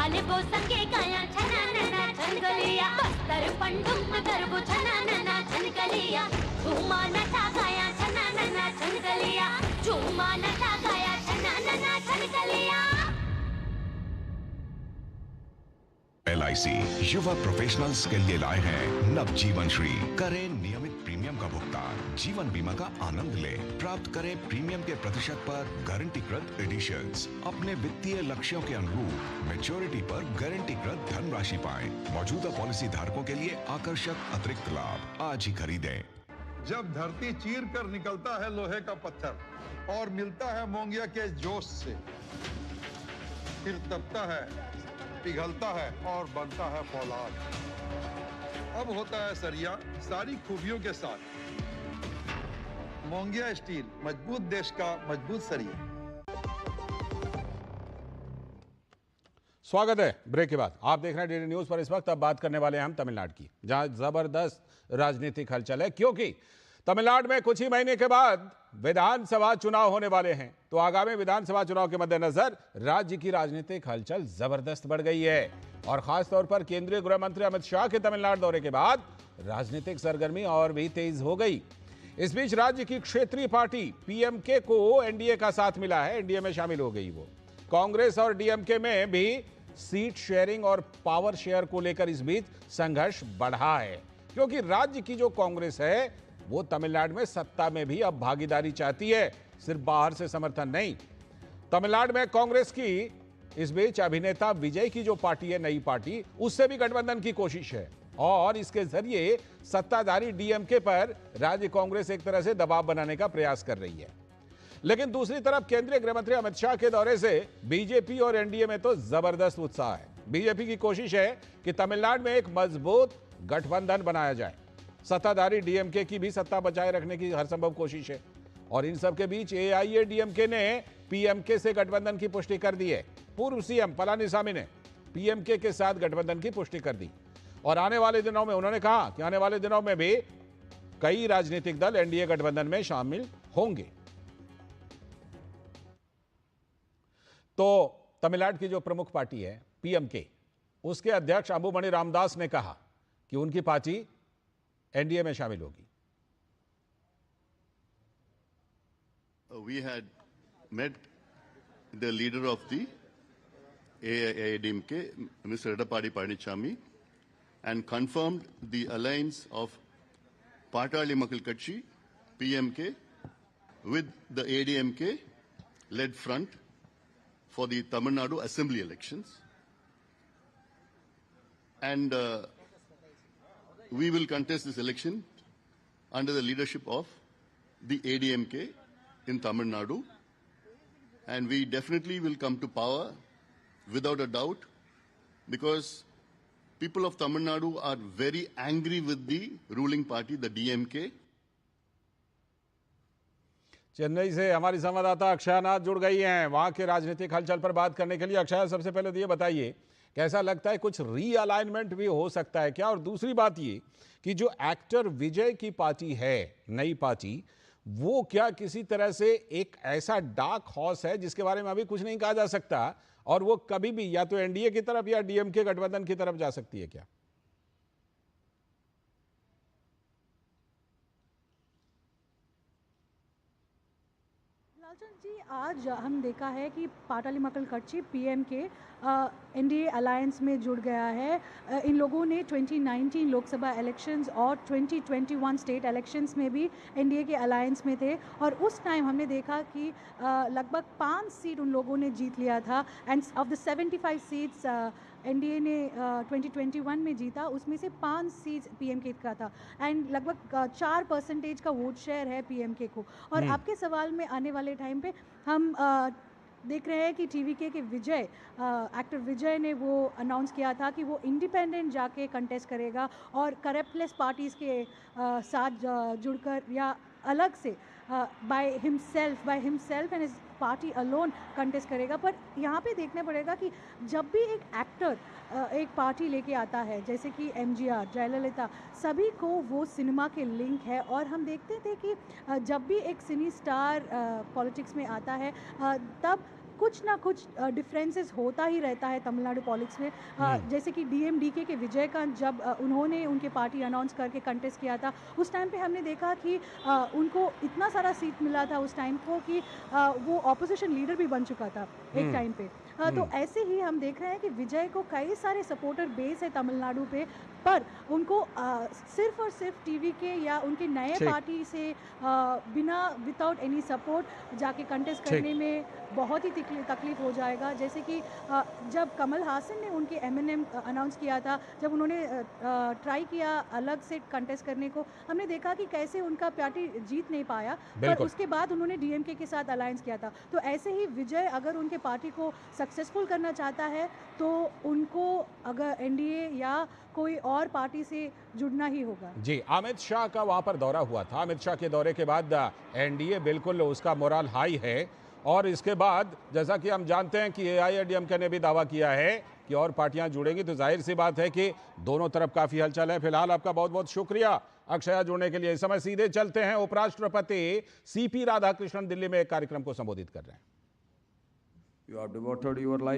[SPEAKER 3] अलेबो संगे गाया छना नना छनकलिया बस्तर पंडुम गरबो छना नना छनकलिया झूमा नचा गाया छना नना छनकलिया झूमा नचा गाया छना नना छनकलिया।
[SPEAKER 4] LIC युवा प्रोफेशनल्स के लिए लाए हैं नवजीवन श्री। करें नियमित प्रीमियम का भुगतान, जीवन बीमा का आनंद लें, प्राप्त करें प्रीमियम के प्रतिशत पर गारंटीकृत एडिशंस, अपने वित्तीय लक्ष्यों के अनुरूप मैच्योरिटी पर गारंटीकृत धनराशि पाएं। मौजूदा पॉलिसी धारकों के लिए आकर्षक अतिरिक्त लाभ आज ही खरीदें।
[SPEAKER 18] जब धरती चीर कर निकलता है लोहे का पत्थर और मिलता है मोंगिया के जोश से, फिर तपता है, पिघलता है और बनता है फौलाद। अब होता है सरिया सारी खूबियों के साथ। मोंगिया स्टील, मजबूत देश का मजबूत सरिया।
[SPEAKER 1] स्वागत है ब्रेक के बाद। आप देख रहे हैं डीडी न्यूज पर। इस वक्त अब बात करने वाले हैं हम तमिलनाडु की, जहां जबरदस्त राजनीतिक हलचल है, क्योंकि तमिलनाडु में कुछ ही महीने के बाद विधानसभा चुनाव होने वाले हैं। तो आगामी विधानसभा चुनाव के मद्देनजर राज्य की राजनीतिक हलचल जबरदस्त बढ़ गई है, और खासतौर पर केंद्रीय गृह मंत्री अमित शाह के तमिलनाडु दौरे के बाद राजनीतिक सरगर्मी और भी तेज हो गई। इस बीच राज्य की क्षेत्रीय पार्टी पीएमके को एनडीए का साथ मिला है, एनडीए में शामिल हो गई वो। कांग्रेस और डीएमके में भी सीट शेयरिंग और पावर शेयर को लेकर इस बीच संघर्ष बढ़ा है, क्योंकि राज्य की जो कांग्रेस है वो तमिलनाडु में सत्ता में भी अब भागीदारी चाहती है, सिर्फ बाहर से समर्थन नहीं। तमिलनाडु में कांग्रेस की इस बीच अभिनेता विजय की जो पार्टी है, नई पार्टी, उससे भी गठबंधन की कोशिश है, और इसके जरिए सत्ताधारी डीएमके पर राज्य कांग्रेस एक तरह से दबाव बनाने का प्रयास कर रही है। लेकिन दूसरी तरफ केंद्रीय गृह मंत्री अमित शाह के दौरे से बीजेपी और एनडीए में तो जबरदस्त उत्साह है। बीजेपी की कोशिश है कि तमिलनाडु में एक मजबूत गठबंधन बनाया जाए। सत्ताधारी डीएमके की भी सत्ता बचाए रखने की हर संभव कोशिश है, और इन सब के बीच एआईएडीएमके ने पीएमके से गठबंधन की पुष्टि कर दी है। पूर्व सीएम पलानीसामी ने पीएमके के साथ गठबंधन की पुष्टि कर दी, और आने वाले दिनों में उन्होंने कहा कि आने वाले दिनों में भी कई राजनीतिक दल एनडीए गठबंधन में शामिल होंगे। तो तमिलनाडु की जो प्रमुख पार्टी है पीएमके, उसके अध्यक्ष अंबुमणि रामदास ने कहा कि उनकी पार्टी एनडीए में शामिल होगी।
[SPEAKER 5] We had met the leader of the AIADMK, Mr. Edappadi Palaniswamy, and confirmed the alliance of Paatali Makkal Katchi, PMK, with the ADMK-led front for the Tamil Nadu Assembly elections. And we will contest this election under the leadership of the ADMK in Tamil Nadu, and we definitely will come to power without a doubt, because people of Tamil Nadu are very angry with the ruling party, the DMK.
[SPEAKER 1] Chennai से हमारी संवाददाता अक्षया नाथ जुड़ गई हैं वहां के राजनीतिक हलचल पर बात करने के लिए। अक्षया, सबसे पहले तो ये बताइए, कैसा लगता है, कुछ रीअलाइनमेंट भी हो सकता है क्या? और दूसरी बात ये कि जो एक्टर विजय की पार्टी है, नई पार्टी, वो क्या किसी तरह से एक ऐसा डार्क हॉर्स है जिसके बारे में अभी कुछ नहीं कहा जा सकता, और वो कभी भी या तो एनडीए की तरफ या डीएमके गठबंधन की तरफ जा सकती है क्या?
[SPEAKER 6] लालचंद जी, आज हम देखा है कि पाटाली मक्कल कच्ची पीएमके एनडीए अलायंस में जुड़ गया है। इन लोगों ने 2019 लोकसभा इलेक्शंस और 2021 स्टेट इलेक्शंस में भी एनडीए के अलायंस में थे, और उस टाइम हमने देखा कि लगभग 5 सीट उन लोगों ने जीत लिया था। End of the 75 seats NDA ने 2021 में जीता, उसमें से 5 सीट्स पीएमके का था, एंड लगभग 4% का वोट शेयर है पीएमके को। और आपके सवाल में आने वाले टाइम पे हम देख रहे हैं कि टीवीके के विजय, एक्टर विजय ने वो अनाउंस किया था कि वो इंडिपेंडेंट जाके कंटेस्ट करेगा और करप्टलेस पार्टीज़ के साथ जुड़कर या अलग से by himself and his party alone contest करेगा। पर यहाँ पे देखना पड़ेगा कि जब भी एक एक्टर एक पार्टी लेके आता है, जैसे कि एमजीआर, जयललिता, सभी को वो सिनेमा के लिंक है, और हम देखते थे कि जब भी एक सिनी स्टार पॉलिटिक्स में आता है तब कुछ ना कुछ डिफरेंसेस होता ही रहता है तमिलनाडु पॉलिटिक्स में। जैसे कि डीएमडीके के विजयकांत, जब उन्होंने उनके पार्टी अनाउंस करके कंटेस्ट किया था, उस टाइम पे हमने देखा कि उनको इतना सारा सीट मिला था उस टाइम को कि वो ऑपोजिशन लीडर भी बन चुका था एक टाइम पे। तो ऐसे ही हम देख रहे हैं कि विजय को कई सारे सपोर्टर बेस है तमिलनाडु पे, पर उनको सिर्फ और सिर्फ टीवीके या उनके नए पार्टी से बिना विदाउट एनी सपोर्ट जाके कंटेस्ट करने में बहुत ही तकलीफ हो जाएगा। जैसे कि जब कमल हासन ने उनके एमएनएम अनाउंस किया था, जब उन्होंने ट्राई किया अलग से कंटेस्ट करने को, हमने देखा कि कैसे उनका पार्टी जीत नहीं पाया, पर उसके बाद उन्होंने डीएमके के साथ अलायंस किया था। तो ऐसे ही विजय अगर उनके पार्टी को सक्सेसफुल करना चाहता है तो उनको अगर एनडीए या कोई और पार्टी से जुड़ना ही होगा। जी,
[SPEAKER 1] अमित शाह का वहां पर दौरा हुआ था। अमित शाह के दौरे के बाद एनडीए बिल्कुल उसका मोरल हाई है, और इसके बाद जैसा कि हम जानते हैं कि एआईएडीएमके ने भी दावा किया है कि और पार्टियां जुड़ेंगी, तो जाहिर सी बात है कि दोनों तरफ काफी हलचल है। फिलहाल आपका बहुत बहुत शुक्रिया अक्षया जुड़ने के लिए। इस समय सीधे चलते हैं, उपराष्ट्रपति सीपी राधाकृष्णन दिल्ली में एक कार्यक्रम को संबोधित कर रहे हैं।
[SPEAKER 23] You have devoted your life